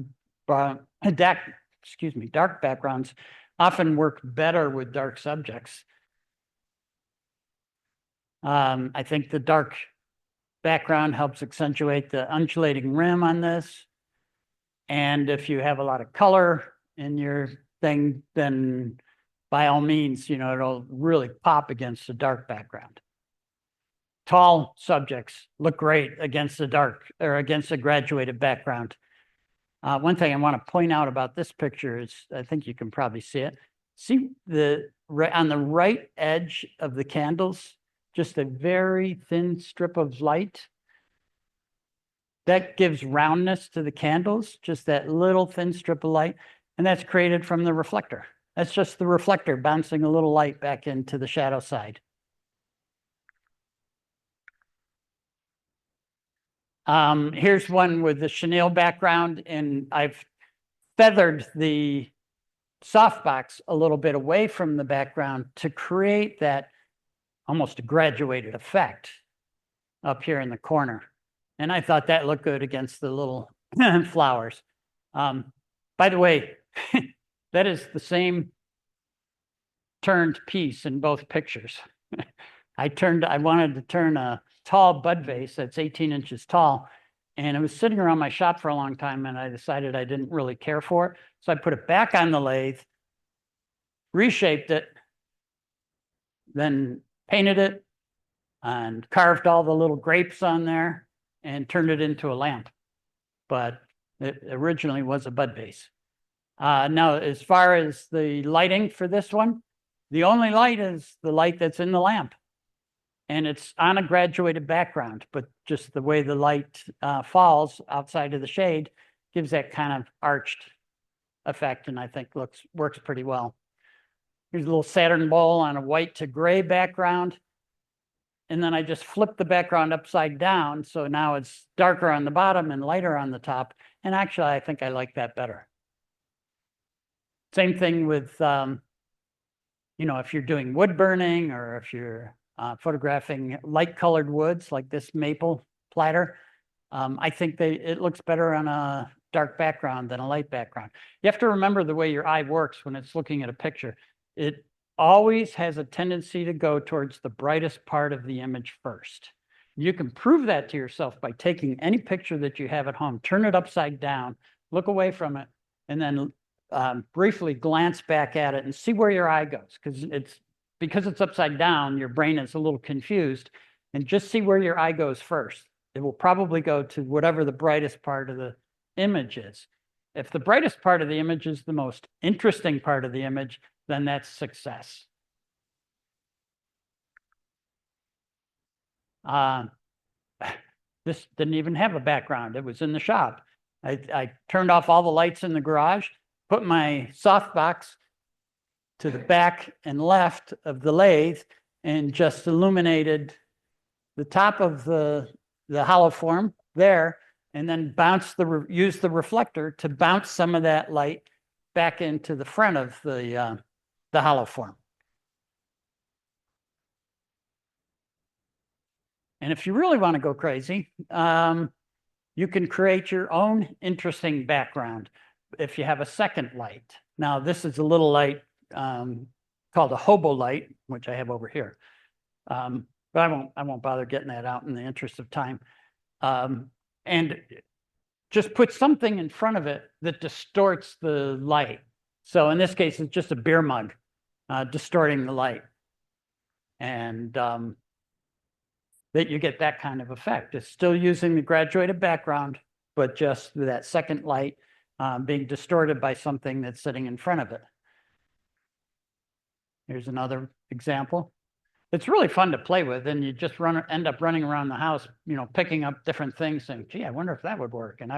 often work better with dark subjects. I think the dark background helps accentuate the undulating rim on this. And if you have a lot of color in your thing, then by all means, you know, it'll really pop against a dark background. Tall subjects look great against the dark or against a graduated background. One thing I want to point out about this picture is, I think you can probably see it. See on the right edge of the candles, just a very thin strip of light. That gives roundness to the candles, just that little thin strip of light. And that's created from the reflector. That's just the reflector bouncing a little light back into the shadow side. Here's one with the chenille background, and I've feathered the softbox a little bit away from the background to create that almost a graduated effect up here in the corner. And I thought that looked good against the little flowers. By the way, that is the same turned piece in both pictures. I wanted to turn a tall bud vase that's 18 inches tall, and it was sitting around my shop for a long time, and I decided I didn't really care for it. So I put it back on the lathe, reshaped it, then painted it and carved all the little grapes on there and turned it into a lamp. But it originally was a bud vase. Now, as far as the lighting for this one, the only light is the light that's in the lamp. And it's on a graduated background, but just the way the light falls outside of the shade gives that kind of arched effect, and I think works pretty well. Here's a little Saturn ball on a white to gray background. And then I just flip the background upside down. So now it's darker on the bottom and lighter on the top. And actually, I think I like that better. Same thing with, you know, if you're doing wood burning or if you're photographing light colored woods like this maple platter, I think it looks better on a dark background than a light background. You have to remember the way your eye works when it's looking at a picture. It always has a tendency to go towards the brightest part of the image first. You can prove that to yourself by taking any picture that you have at home, turn it upside down, look away from it, and then briefly glance back at it and see where your eye goes. Because it's upside down, your brain is a little confused, and just see where your eye goes first. It will probably go to whatever the brightest part of the image is. If the brightest part of the image is the most interesting part of the image, then that's success. This didn't even have a background. It was in the shop. I turned off all the lights in the garage, put my softbox to the back and left of the lathe, and just illuminated the top of the hollow form there, and then use the reflector to bounce some of that light back into the front of the hollow form. And if you really want to go crazy, you can create your own interesting background if you have a second light. Now, this is a little light called a hobo light, which I have over here. But I won't bother getting that out in the interest of time. And just put something in front of it that distorts the light. So in this case, it's just a beer mug distorting the light. And that you get that kind of effect. It's still using the graduated background, but just that second light being distorted by something that's sitting in front of it. Here's another example. It's really fun to play with, and you just end up running around the house, you know, picking up different things and, gee, I wonder if that would work. And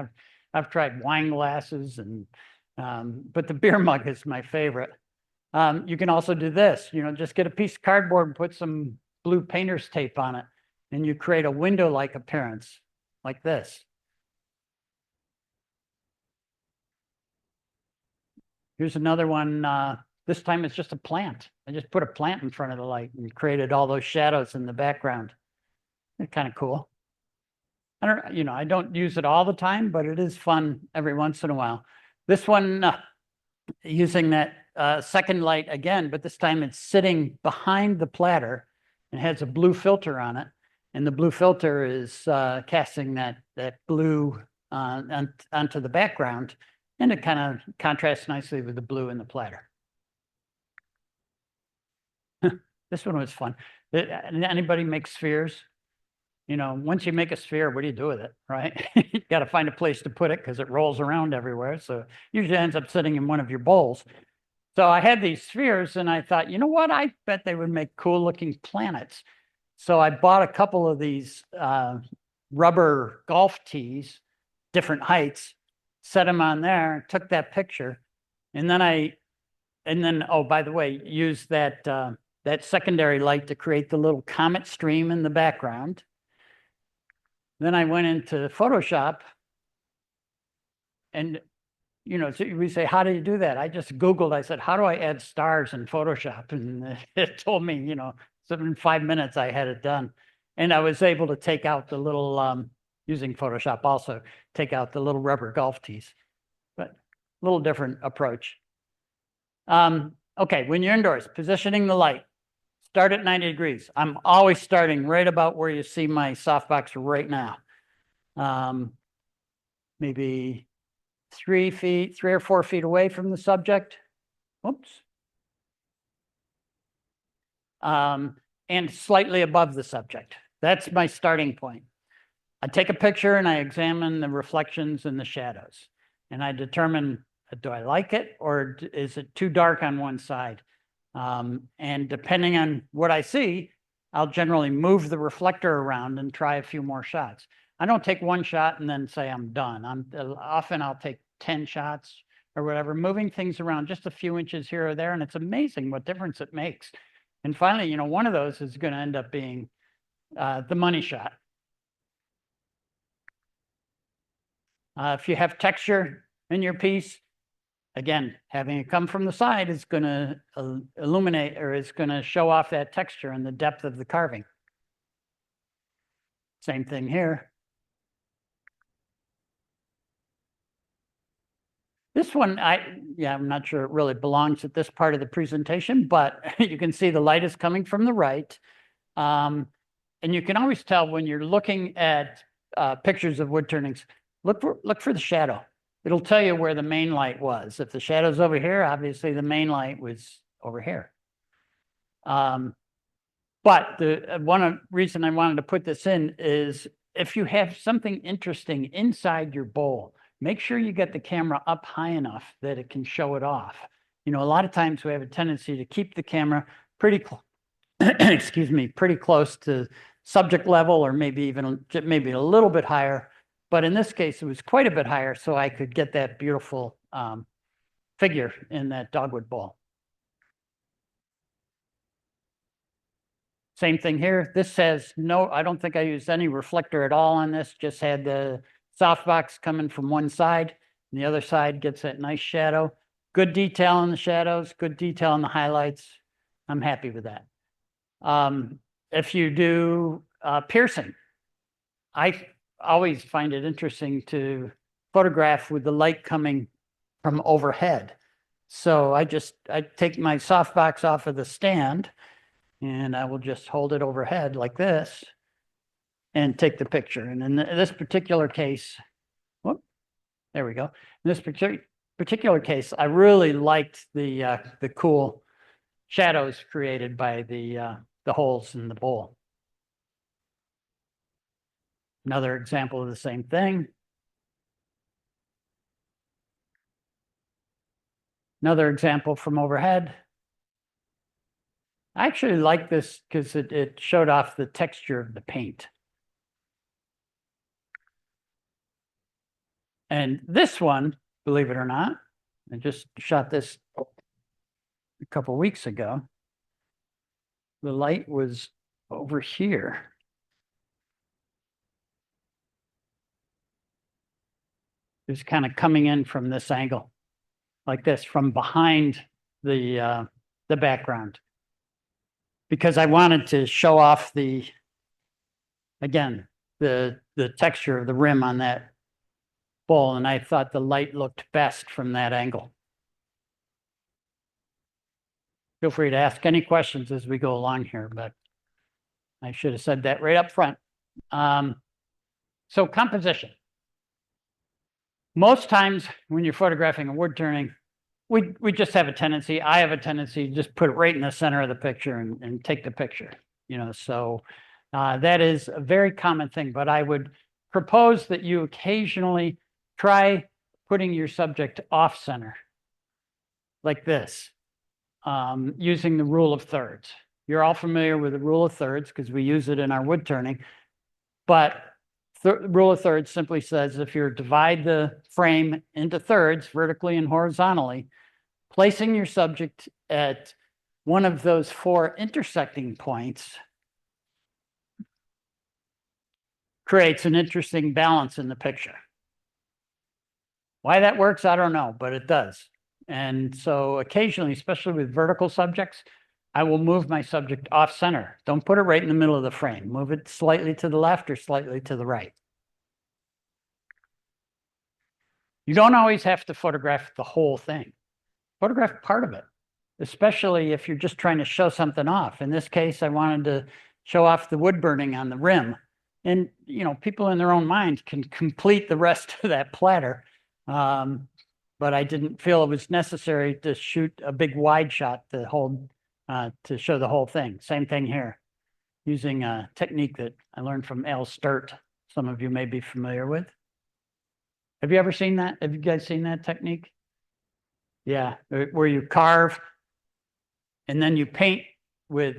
I've tried wine glasses, and but the beer mug is my favorite. You can also do this, you know, just get a piece of cardboard and put some blue painter's tape on it, and you create a window-like appearance like this. Here's another one. This time it's just a plant. I just put a plant in front of the light and created all those shadows in the background. It's kind of cool. I don't use it all the time, but it is fun every once in a while. This one, using that second light again, but this time it's sitting behind the platter and has a blue filter on it. And the blue filter is casting that blue onto the background, and it kind of contrasts nicely with the blue in the platter. This one was fun. Anybody make spheres? You know, once you make a sphere, what do you do with it, right? You got to find a place to put it because it rolls around everywhere. So usually ends up sitting in one of your bowls. So I had these spheres and I thought, you know what? I bet they would make cool looking planets. So I bought a couple of these rubber golf tees, different heights, set them on there, took that picture. And then, oh, by the way, used that secondary light to create the little comet stream in the background. Then I went into Photoshop, and, you know, so we say, how do you do that? I just Googled, I said, how do I add stars in Photoshop? And it told me, you know, so in 5 minutes I had it done. And I was able to take out the little, using Photoshop also, take out the little rubber golf tees, but a little different approach. Okay, when you're indoors, positioning the light. Start at 90 degrees. I'm always starting right about where you see my softbox right now. Maybe 3 or 4 feet away from the subject. Oops. And slightly above the subject. That's my starting point. I take a picture and I examine the reflections and the shadows. And I determine, do I like it or is it too dark on one side? And depending on what I see, I'll generally move the reflector around and try a few more shots. I don't take one shot and then say I'm done. Often I'll take 10 shots or whatever, moving things around just a few inches here or there, and it's amazing what difference it makes. And finally, one of those is going to end up being the money shot. If you have texture in your piece, again, having it come from the side is going to illuminate, or is going to show off that texture and the depth of the carving. Same thing here. This one, I'm not sure it really belongs at this part of the presentation, but you can see the light is coming from the right. And you can always tell when you're looking at pictures of wood turnings, look for the shadow. It'll tell you where the main light was. If the shadow's over here, obviously the main light was over here. But the one reason I wanted to put this in is if you have something interesting inside your bowl, make sure you get the camera up high enough that it can show it off. A lot of times we have a tendency to keep the camera pretty pretty close to subject level, or maybe a little bit higher. But in this case, it was quite a bit higher, so I could get that beautiful figure in that dogwood bowl. Same thing here. This has I don't think I used any reflector at all on this, just had the softbox coming from one side, and the other side gets that nice shadow. Good detail in the shadows, good detail in the highlights. I'm happy with that. If you do piercing, I always find it interesting to photograph with the light coming from overhead. So I take my softbox off of the stand, and I will just hold it overhead like this and take the picture. And in this particular case, there we go. In this particular case, I really liked the cool shadows created by the holes in the bowl. Another example of the same thing. Another example from overhead. I actually like this because it showed off the texture of the paint. And this one, believe it or not, I just shot this a couple weeks ago. The light was over here. It's kind of coming in from this angle, like this, from behind the background. Because I wanted to show off the texture of the rim on that bowl, and I thought the light looked best from that angle. Feel free to ask any questions as we go along here, but I should have said that right up front. So composition. Most times when you're photographing a wood turning, we just have a tendency, I have a tendency to just put it right in the center of the picture and take the picture, so that is a very common thing, but I would propose that you occasionally try putting your subject off center like this, using the rule of thirds. You're all familiar with the rule of thirds because we use it in our wood turning, but rule of thirds simply says if you divide the frame into thirds, vertically and horizontally, placing your subject at one of those four intersecting points creates an interesting balance in the picture. Why that works, I don't know, but it does. And so occasionally, especially with vertical subjects, I will move my subject off center. Don't put it right in the middle of the frame. Move it slightly to the left or slightly to the right. You don't always have to photograph the whole thing. Photograph part of it, especially if you're just trying to show something off. In this case, I wanted to show off the wood burning on the rim. And, people in their own minds can complete the rest of that platter. But I didn't feel it was necessary to shoot a big wide shot to show the whole thing. Same thing here, using a technique that I learned from Al Sturt. Some of you may be familiar with. Have you ever seen that? Have you guys seen that technique? Yeah, where you carve and then you paint with,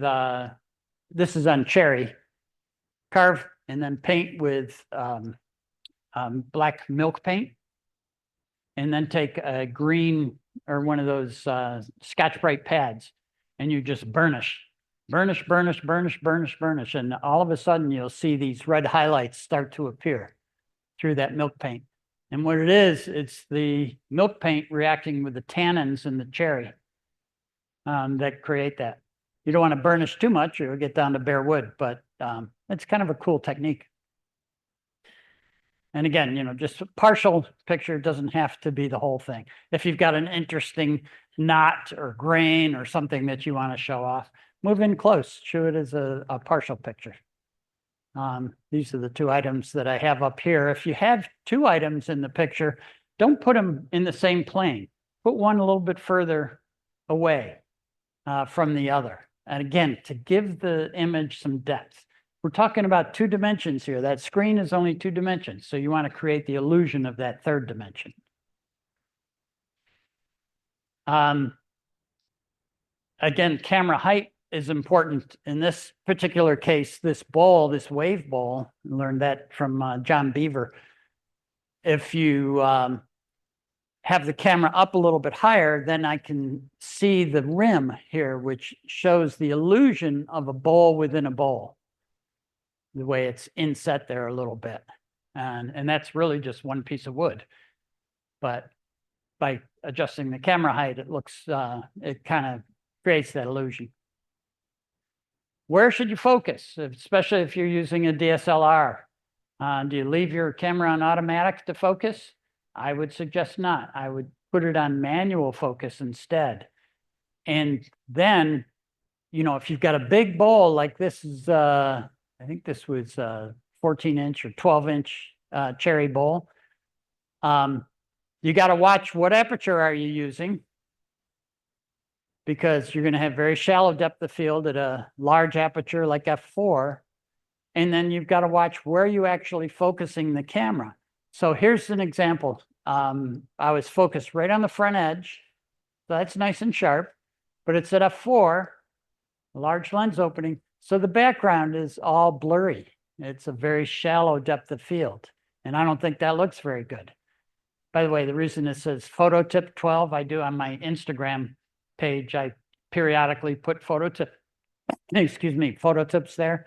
this is on cherry, carve and then paint with black milk paint. and then take a green or one of those Scotch-Brite pads, and you just burnish, burnish, burnish, burnish, burnish, burnish, and all of a sudden you'll see these red highlights start to appear through that milk paint. And what it is, it's the milk paint reacting with the tannins in the cherry that create that. You don't want to burnish too much, or you'll get down to bare wood, but it's kind of a cool technique. And again, you know, just a partial picture doesn't have to be the whole thing. If you've got an interesting knot or grain or something that you want to show off, move in close, show it as a partial picture. These are the two items that I have up here. If you have two items in the picture, don't put them in the same plane. Put one a little bit further away from the other. And again, to give the image some depth. We're talking about 2 dimensions here. That screen is only 2 dimensions. So you want to create the illusion of that 3rd dimension. Again, camera height is important. In this particular case, this bowl, this wave bowl, I learned that from John Beaver. If you have the camera up a little bit higher, then I can see the rim here, which shows the illusion of a bowl within a bowl. The way it's inset there a little bit. And that's really just one piece of wood. But by adjusting the camera height, it looks, it kind of creates that illusion. Where should you focus, especially if you're using a DSLR? Do you leave your camera on automatic to focus? I would suggest not. I would put it on manual focus instead. And then, you know, if you've got a big bowl like this is, I think this was a 14-inch or 12-inch cherry bowl. You got to watch what aperture are you using, because you're going to have very shallow depth of field at a large aperture like f4. And then you've got to watch where you actually focusing the camera. So here's an example. I was focused right on the front edge. So that's nice and sharp, but it's at f4, a large lens opening. So the background is all blurry. It's a very shallow depth of field. And I don't think that looks very good. By the way, the reason it says photo tip 12, I do on my Instagram page, I periodically put photo tips there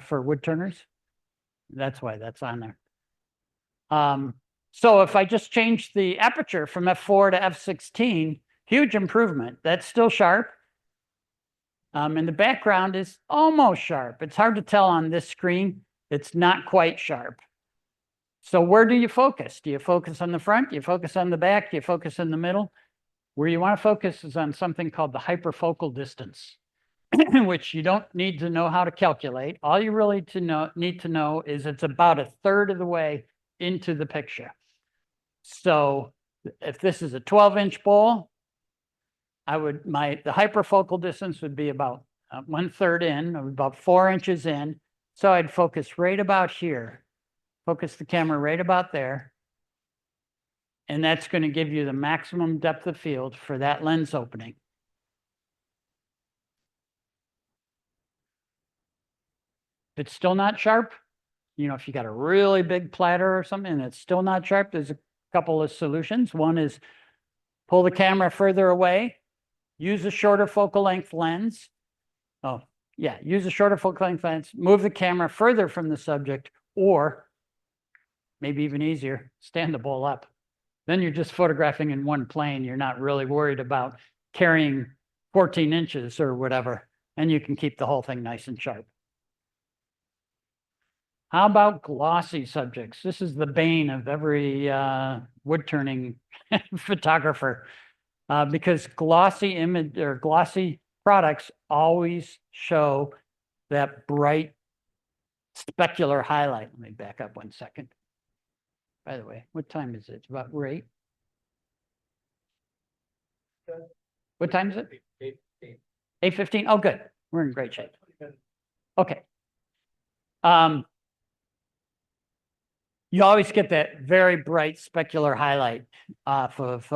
for wood turners. That's why that's on there. So if I just change the aperture from f4 to f16, huge improvement. That's still sharp. And the background is almost sharp. It's hard to tell on this screen. It's not quite sharp. So where do you focus? Do you focus on the front? Do you focus on the back? Do you focus in the middle? Where you want to focus is on something called the hyperfocal distance, which you don't need to know how to calculate. All you really need to know is it's about 1/3 of the way into the picture. So if this is a 12-inch bowl, the hyperfocal distance would be about 1/3 in, or about 4 inches in. So I'd focus right about here, focus the camera right about there. And that's going to give you the maximum depth of field for that lens opening. If it's still not sharp, you know, if you got a really big platter or something and it's still not sharp, there's a couple of solutions. One is pull the camera further away. Use a shorter focal length lens. Oh, yeah, use a shorter focal length lens. Move the camera further from the subject, or maybe even easier, stand the bowl up. Then you're just photographing in one plane. You're not really worried about carrying 14 inches or whatever, and you can keep the whole thing nice and sharp. How about glossy subjects? This is the bane of every wood turning photographer. Because glossy image or glossy products always show that bright specular highlight. Let me back up 1 second. By the way, what time is it? It's about 8. What time is it? 8:15. Oh, good. We're in great shape. Okay. You always get that very bright specular highlight off of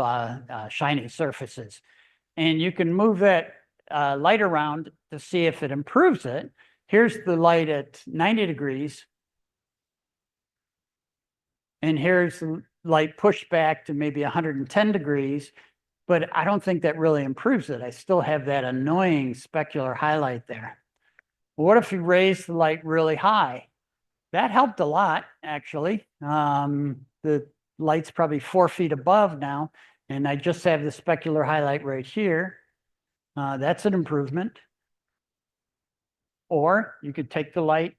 shiny surfaces. And you can move that light around to see if it improves it. Here's the light at 90 degrees. And here's the light pushed back to maybe 110 degrees, but I don't think that really improves it. I still have that annoying specular highlight there. What if you raise the light really high? That helped a lot, actually. The light's probably 4 feet above now, and I just have the specular highlight right here. That's an improvement. Or you could take the light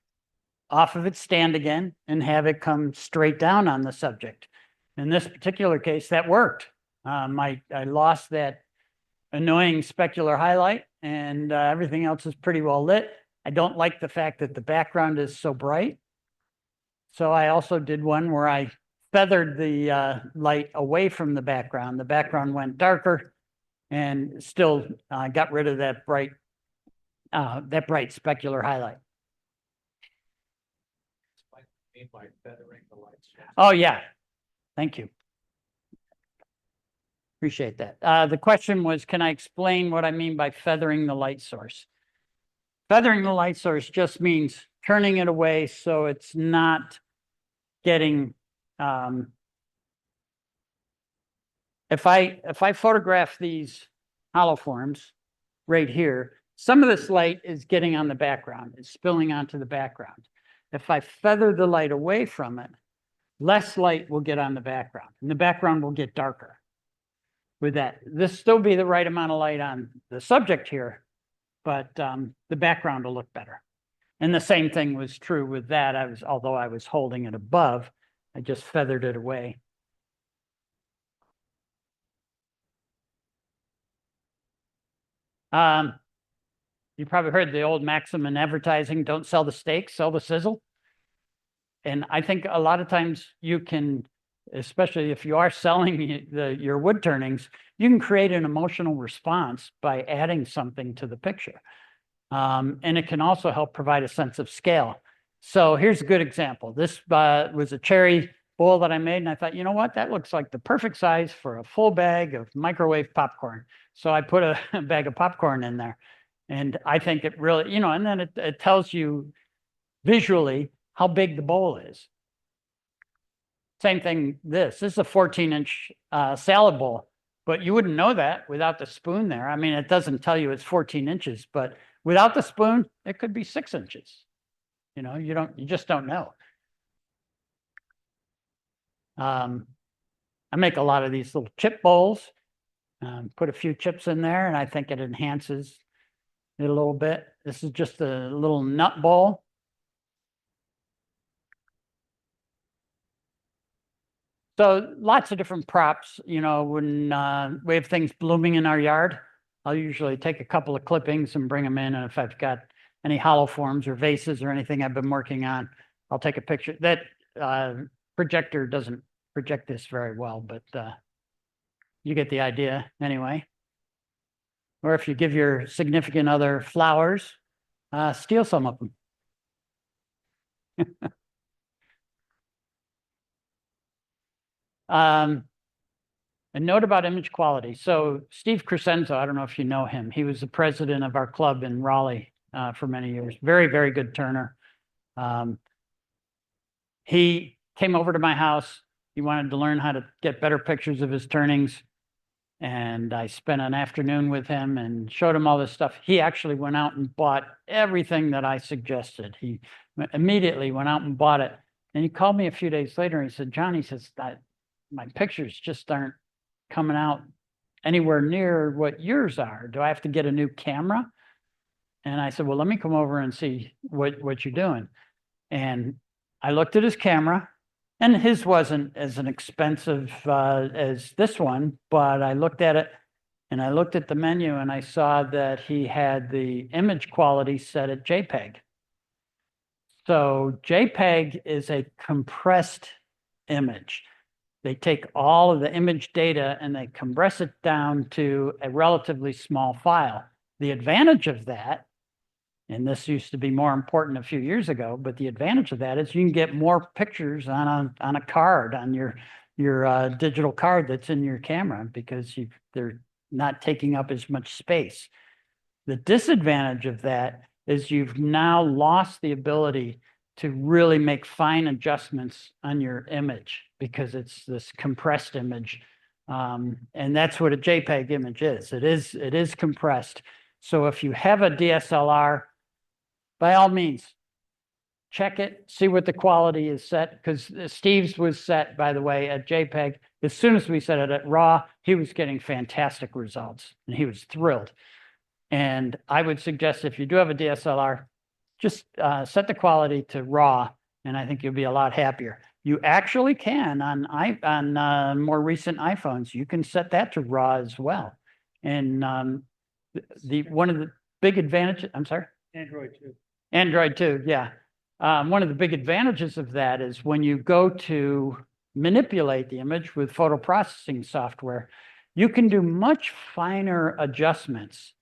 off of its stand again and have it come straight down on the subject. In this particular case, that worked. I lost that annoying specular highlight, and everything else is pretty well lit. I don't like the fact that the background is so bright. So I also did one where I feathered the light away from the background. The background went darker and still got rid of that bright specular highlight. Oh, yeah. Thank you. Appreciate that. The question was, can I explain what I mean by feathering the light source? Feathering the light source just means turning it away so it's not getting, if I photograph these hollow forms right here, some of this light is getting on the background, it's spilling onto the background. If I feather the light away from it, less light will get on the background, and the background will get darker. With that, this still be the right amount of light on the subject here, but the background will look better. And the same thing was true with that. Although I was holding it above, I just feathered it away. You probably heard the old maxim in advertising, don't sell the steak, sell the sizzle. And I think a lot of times you can, especially if you are selling your wood turnings, you can create an emotional response by adding something to the picture. And it can also help provide a sense of scale. So here's a good example. This was a cherry bowl that I made, and I thought, you know what, that looks like the perfect size for a full bag of microwave popcorn. So I put a bag of popcorn in there. And I think it really, and then it tells you visually how big the bowl is. Same thing, this is a 14-inch salad bowl, but you wouldn't know that without the spoon there. I mean, it doesn't tell you it's 14 inches, but without the spoon, it could be 6 inches. You just don't know. I make a lot of these little chip bowls, put a few chips in there, and I think it enhances it a little bit. This is just a little nut bowl. So lots of different props, when we have things blooming in our yard, I'll usually take a couple of clippings and bring them in. And if I've got any hollow forms or vases or anything I've been working on, I'll take a picture. That projector doesn't project this very well, but you get the idea anyway. Or if you give your significant other flowers, steal some of them. A note about image quality. So Steve Crescenzo, I don't know if you know him. He was the president of our club in Raleigh for many years. Very, very good turner. He came over to my house. He wanted to learn how to get better pictures of his turnings. And I spent an afternoon with him and showed him all this stuff. He actually went out and bought everything that I suggested. He immediately went out and bought it. And he called me a few days later and he said, John, he says, my pictures just aren't coming out anywhere near what yours are. Do I have to get a new camera? And I said, well, let me come over and see what you're doing. And I looked at his camera, and his wasn't as expensive as this one, but I looked at it and I looked at the menu and I saw that he had the image quality set at JPEG. So JPEG is a compressed image. They take all of the image data and they compress it down to a relatively small file. The advantage of that, and this used to be more important a few years ago, but the advantage of that is you can get more pictures on a card, on your digital card that's in your camera, because they're not taking up as much space. The disadvantage of that is you've now lost the ability to really make fine adjustments on your image because it's this compressed image. And that's what a JPEG image is. It is compressed. So if you have a DSLR, by all means, check it, see what the quality is set, because Steve's was set, by the way, at JPEG. As soon as we set it at RAW, he was getting fantastic results and he was thrilled. And I would suggest if you do have a DSLR, just set the quality to RAW, and I think you'll be a lot happier. You actually can on more recent iPhones, you can set that to RAW as well. And one of the big advantages, I'm sorry? Android too, yeah. One of the big advantages of that is when you go to manipulate the image with photo processing software, you can do much finer adjustments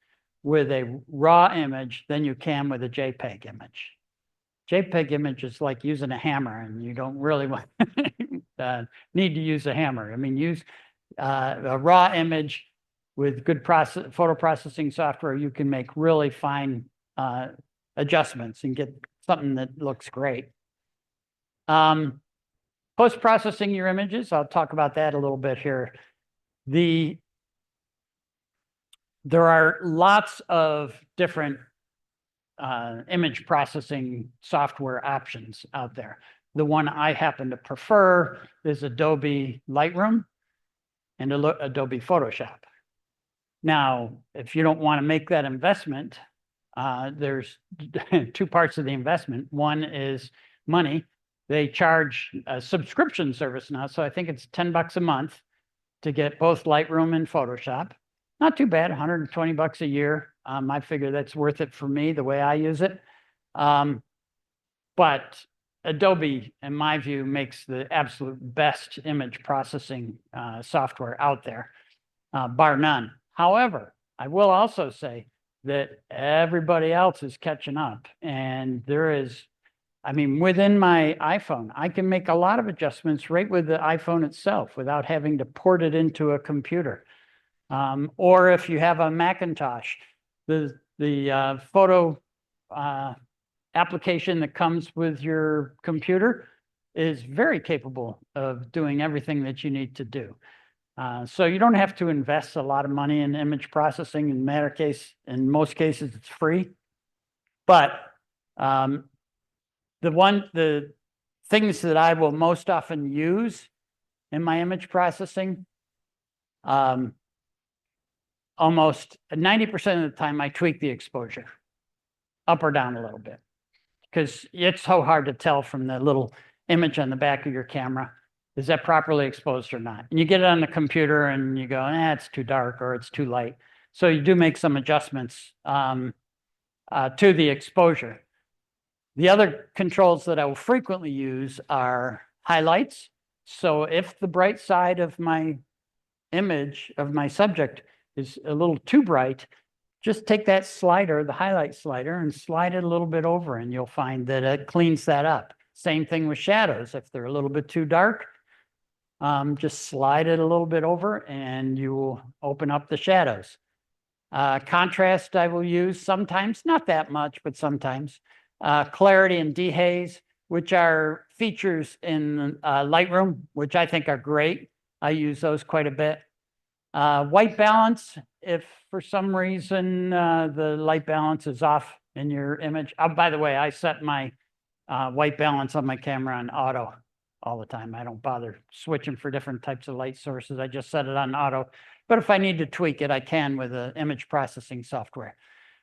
with a RAW image than you can with a JPEG image. JPEG image is like using a hammer, and you don't really want need to use a hammer. I mean, use a RAW image with good photo processing software. You can make really fine adjustments and get something that looks great. Post-processing your images, I'll talk about that a little bit here. There are lots of different image processing software options out there. The one I happen to prefer is Adobe Lightroom and Adobe Photoshop. Now, if you don't want to make that investment, there's two parts of the investment. One is money. They charge a subscription service now, so I think it's $10 a month to get both Lightroom and Photoshop. Not too bad, $120 a year. I figure that's worth it for me, the way I use it. But Adobe, in my view, makes the absolute best image processing software out there, bar none. However, I will also say that everybody else is catching up, and there is, I mean, within my iPhone, I can make a lot of adjustments right with the iPhone itself without having to port it into a computer. Or if you have a Macintosh, the photo application that comes with your computer is very capable of doing everything that you need to do. So you don't have to invest a lot of money in image processing. In most cases, it's free. But the things that I will most often use in my image processing, almost 90% of the time I tweak the exposure up or down a little bit, because it's so hard to tell from the little image on the back of your camera. Is that properly exposed or not? And you get it on the computer and you go, it's too dark or it's too light. So you do make some adjustments to the exposure. The other controls that I will frequently use are highlights. So if the bright side of my image, of my subject, is a little too bright, just take that slider, the highlight slider, and slide it a little bit over, and you'll find that it cleans that up. Same thing with shadows. If they're a little bit too dark, just slide it a little bit over and you will open up the shadows. Contrast I will use sometimes, not that much, but sometimes. Clarity and dehaze, which are features in Lightroom, which I think are great. I use those quite a bit. White balance, if for some reason the light balance is off in your image. By the way, I set my white balance on my camera on auto all the time. I don't bother switching for different types of light sources. I just set it on auto. But if I need to tweak it, I can with the image processing software.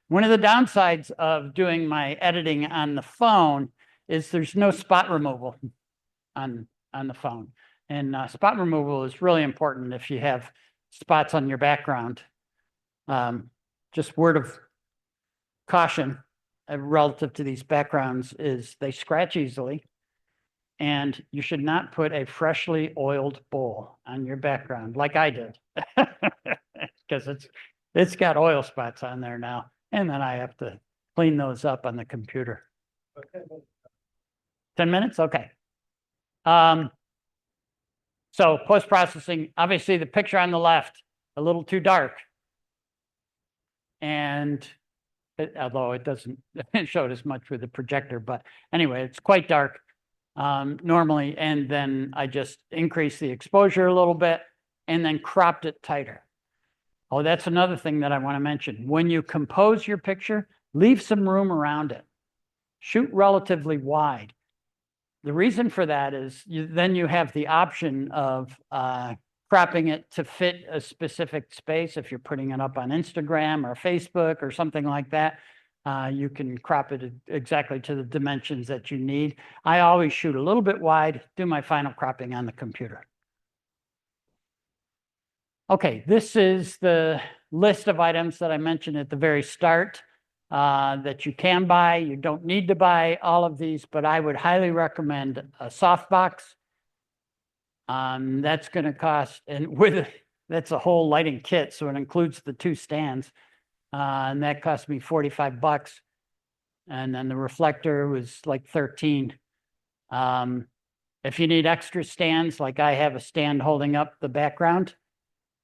One of the downsides of doing my editing on the phone is there's no spot removal on the phone. And spot removal is really important if you have spots on your background. Just word of caution relative to these backgrounds is they scratch easily, and you should not put a freshly oiled bowl on your background like I did, because it's got oil spots on there now, and then I have to clean those up on the computer. 10 minutes? Okay. So post-processing, obviously the picture on the left, a little too dark. And although it doesn't show it as much with the projector, but anyway, it's quite dark normally. And then I just increased the exposure a little bit and then cropped it tighter. Oh, that's another thing that I want to mention. When you compose your picture, leave some room around it. Shoot relatively wide. The reason for that is then you have the option of cropping it to fit a specific space. If you're putting it up on Instagram or Facebook or something like that, you can crop it exactly to the dimensions that you need. I always shoot a little bit wide, do my final cropping on the computer. Okay, this is the list of items that I mentioned at the very start that you can buy. You don't need to buy all of these, but I would highly recommend a softbox. That's going to cost, and that's a whole lighting kit, so it includes the 2 stands, and that cost me $45. And then the reflector was like 13. If you need extra stands, like I have a stand holding up the background,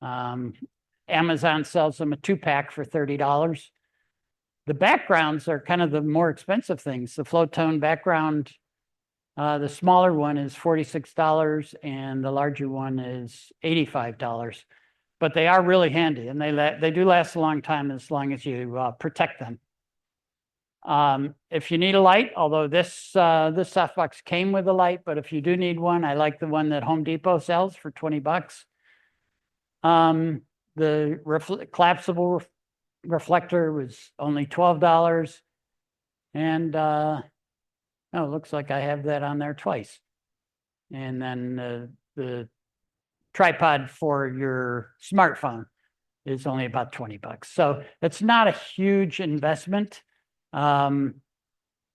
Amazon sells them a 2-pack for $30. The backgrounds are kind of the more expensive things. The float tone background, the smaller one is $46 and the larger one is $85. But they are really handy, and they do last a long time as long as you protect them. If you need a light, although this softbox came with a light, but if you do need one, I like the one that Home Depot sells for $20. The collapsible reflector was only $12. And oh, it looks like I have that on there twice. And then the tripod for your smartphone is only about $20. So it's not a huge investment. You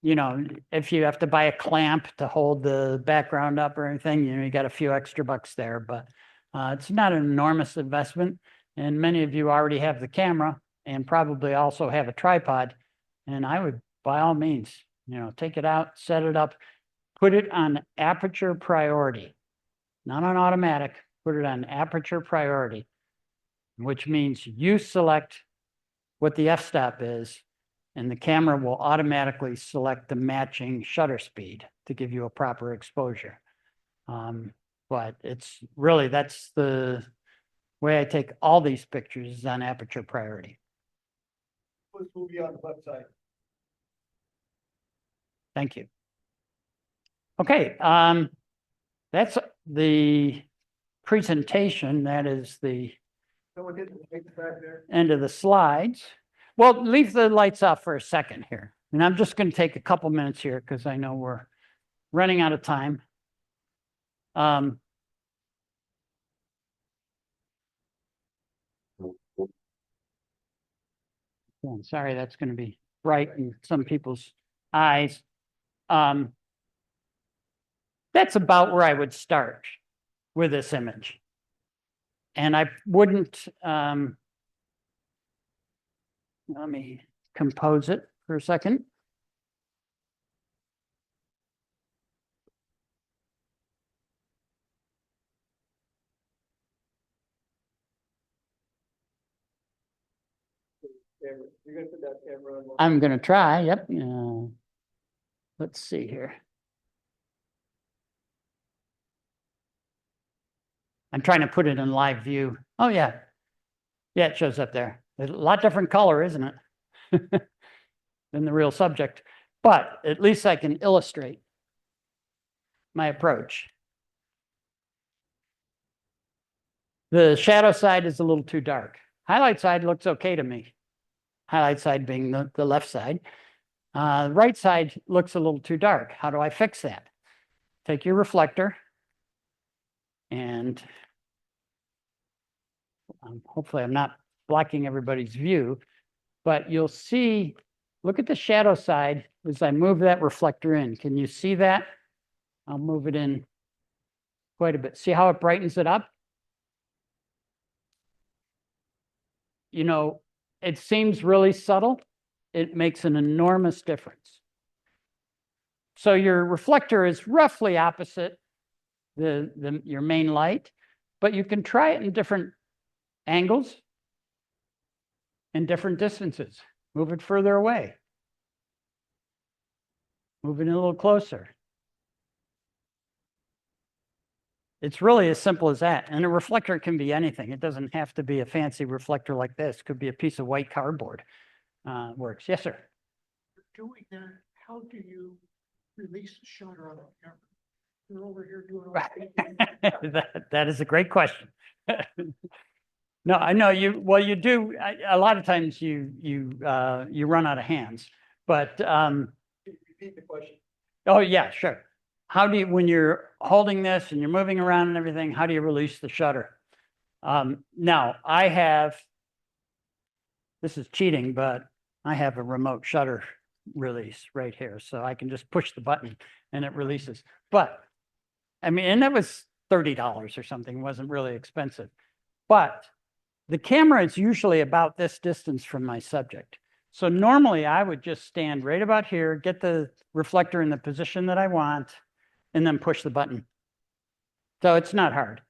know, if you have to buy a clamp to hold the background up or anything, you know, you got a few extra bucks there, but it's not an enormous investment. And many of you already have the camera and probably also have a tripod. And I would, by all means, you know, take it out, set it up, put it on aperture priority, not on automatic, put it on aperture priority, which means you select what the f-stop is, and the camera will automatically select the matching shutter speed to give you a proper exposure. But it's really, that's the way I take all these pictures, is on aperture priority. This will be on the website. Thank you. Okay, that's the presentation. That is the Someone get the lights back there. end of the slides. Well, leave the lights off for a second here. And I'm just going to take a couple minutes here because I know we're running out of time. I'm sorry, that's going to be bright in some people's eyes. That's about where I would start with this image. And I wouldn't, let me compose it for a second. You're gonna put that camera on. I'm going to try. Yep. Let's see here. I'm trying to put it in live view. Oh, yeah. Yeah, it shows up there. It's a lot different color, isn't it? Than the real subject. But at least I can illustrate my approach. The shadow side is a little too dark. Highlight side looks okay to me. Highlight side being the left side. Right side looks a little too dark. How do I fix that? Take your reflector and hopefully I'm not blocking everybody's view, but you'll see, look at the shadow side as I move that reflector in. Can you see that? I'll move it in quite a bit. See how it brightens it up? You know, it seems really subtle. It makes an enormous difference. So your reflector is roughly opposite your main light, but you can try it in different angles and different distances. Move it further away. Move it a little closer. It's really as simple as that. And a reflector can be anything. It doesn't have to be a fancy reflector like this. It could be a piece of white cardboard. Works. Yes, sir. Doing that, how do you release the shutter on the camera? You're over here doing all That is a great question. No, I know you do, a lot of times you run out of hands, but, repeat the question. oh, yeah, sure. How do you, when you're holding this and you're moving around and everything, how do you release the shutter? Now I have, this is cheating, but I have a remote shutter release right here. So I can just push the button and it releases. But I mean, and that was $30 or something, it wasn't really expensive. But the camera is usually about this distance from my subject. So normally I would just stand right about here, get the reflector in the position that I want, and then push the button. So it's not hard.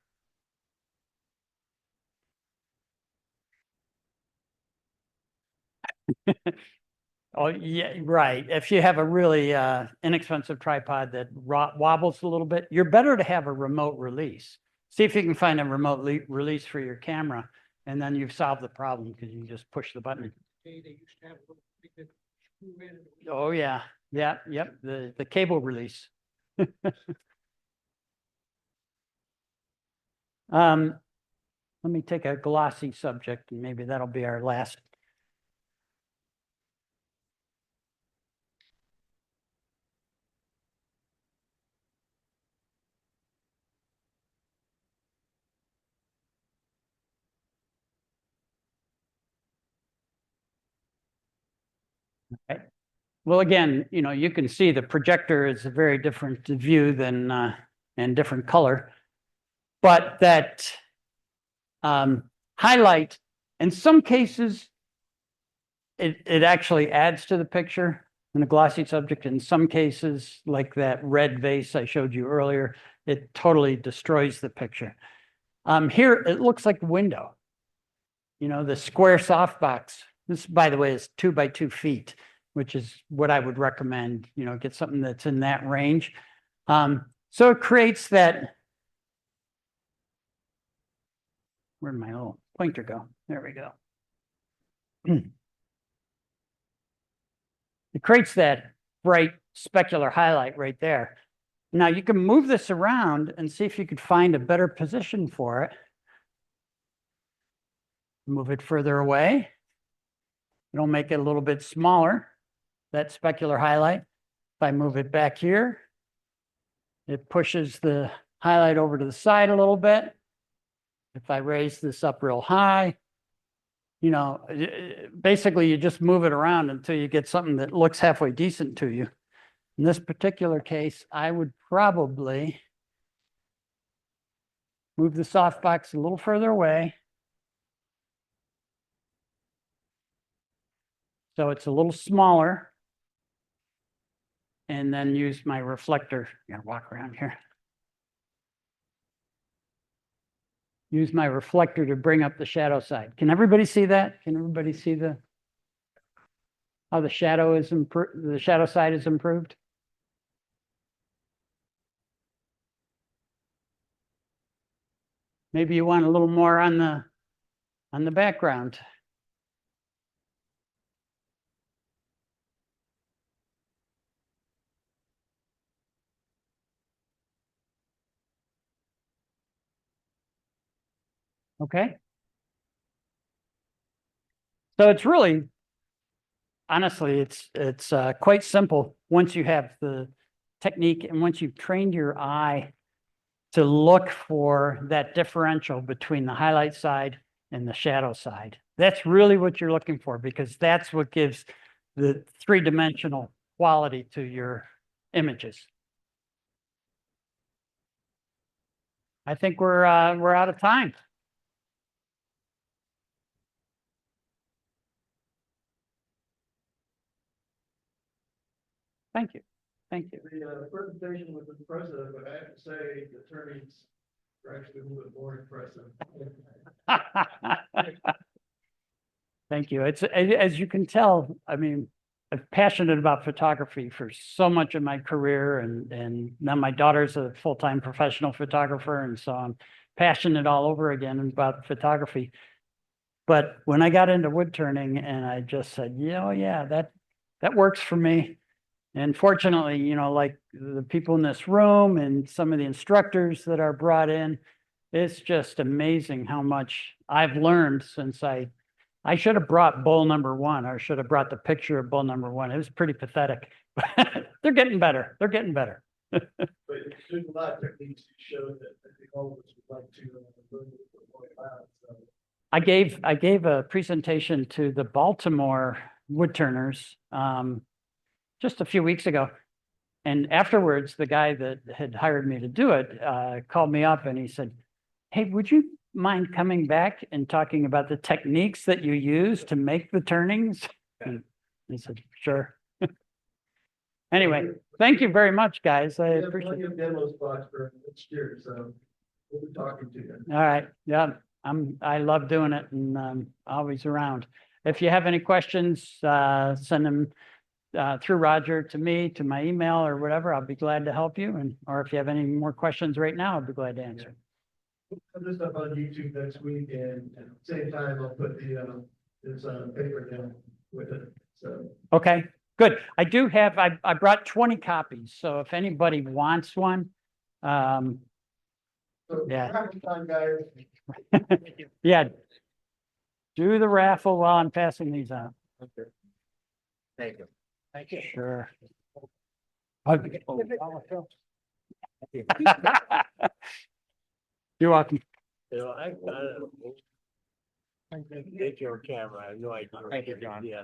Oh, yeah, right. If you have a really inexpensive tripod that wobbles a little bit, you're better to have a remote release. See if you can find a remote release for your camera, and then you've solved the problem because you just push the button. Oh, yeah. Yeah, yep. The cable release. Let me take a glossy subject, and maybe that'll be our last. Okay. Well, again, you can see the projector is a very different view than and different color, but that highlight, in some cases, it actually adds to the picture in a glossy subject. In some cases, like that red vase I showed you earlier, it totally destroys the picture. Here, it looks like a window. The square softbox. This, by the way, is 2 by 2 feet, which is what I would recommend. Get something that's in that range. So it creates that. Where'd my little pointer go? There we go. It creates that bright specular highlight right there. Now you can move this around and see if you could find a better position for it. Move it further away. It'll make it a little bit smaller, that specular highlight. If I move it back here, it pushes the highlight over to the side a little bit. If I raise this up real high, basically you just move it around until you get something that looks halfway decent to you. In this particular case, I would probably move the softbox a little further away. So it's a little smaller. And then use my reflector. I'm gonna walk around here. Use my reflector to bring up the shadow side. Can everybody see that? Can everybody see how the shadow is improved? The shadow side is improved. Maybe you want a little more on the background. Okay. So it's really, honestly, it's quite simple once you have the technique and once you've trained your eye to look for that differential between the highlight side and the shadow side. That's really what you're looking for, because that's what gives the three-dimensional quality to your images. I think we're out of time. Thank you. Thank you. The presentation was impressive, but I have to say the attorneys are actually a little bit more impressive. Thank you. It's, as you can tell, I mean, I'm passionate about photography for so much of my career and now my daughter's a full-time professional photographer. And so I'm passionate all over again about photography. But when I got into wood turning and I just said, yeah, that works for me. And fortunately, like the people in this room and some of the instructors that are brought in, it's just amazing how much I've learned since I should have brought bull number one, or should have brought the picture of bull number one. It was pretty pathetic. They're getting better. They're getting better. But there's a lot of techniques you showed that I think all of us would like to learn more about. So. I gave a presentation to the Baltimore wood turners just a few weeks ago. And afterwards, the guy that had hired me to do it called me up and he said, "Hey, would you mind coming back and talking about the techniques that you use to make the turnings?" And I said, "Sure." Anyway, thank you very much, guys. I appreciate it. Demo spots for next year, so we'll be talking to you. All right. Yeah, I love doing it and always around. If you have any questions, send them through Roger to me, to my email or whatever. I'll be glad to help you. And or if you have any more questions right now, I'll be glad to answer. Put this up on YouTube next week, and at the same time, I'll put this paper down with it. So Okay, good. I do have, I brought 20 copies. So if anybody wants one, so Yeah. raffle time, guys. yeah. Do the raffle while I'm passing these out. Okay. Thank you. Thank you. Sure. You're welcome. Digital camera, I have no idea. Thank you, John. Yeah.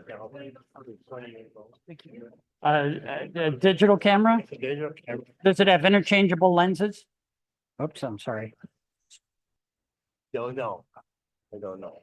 A digital camera? Digital camera. Does it have interchangeable lenses? Oops, I'm sorry. Don't know. I don't know.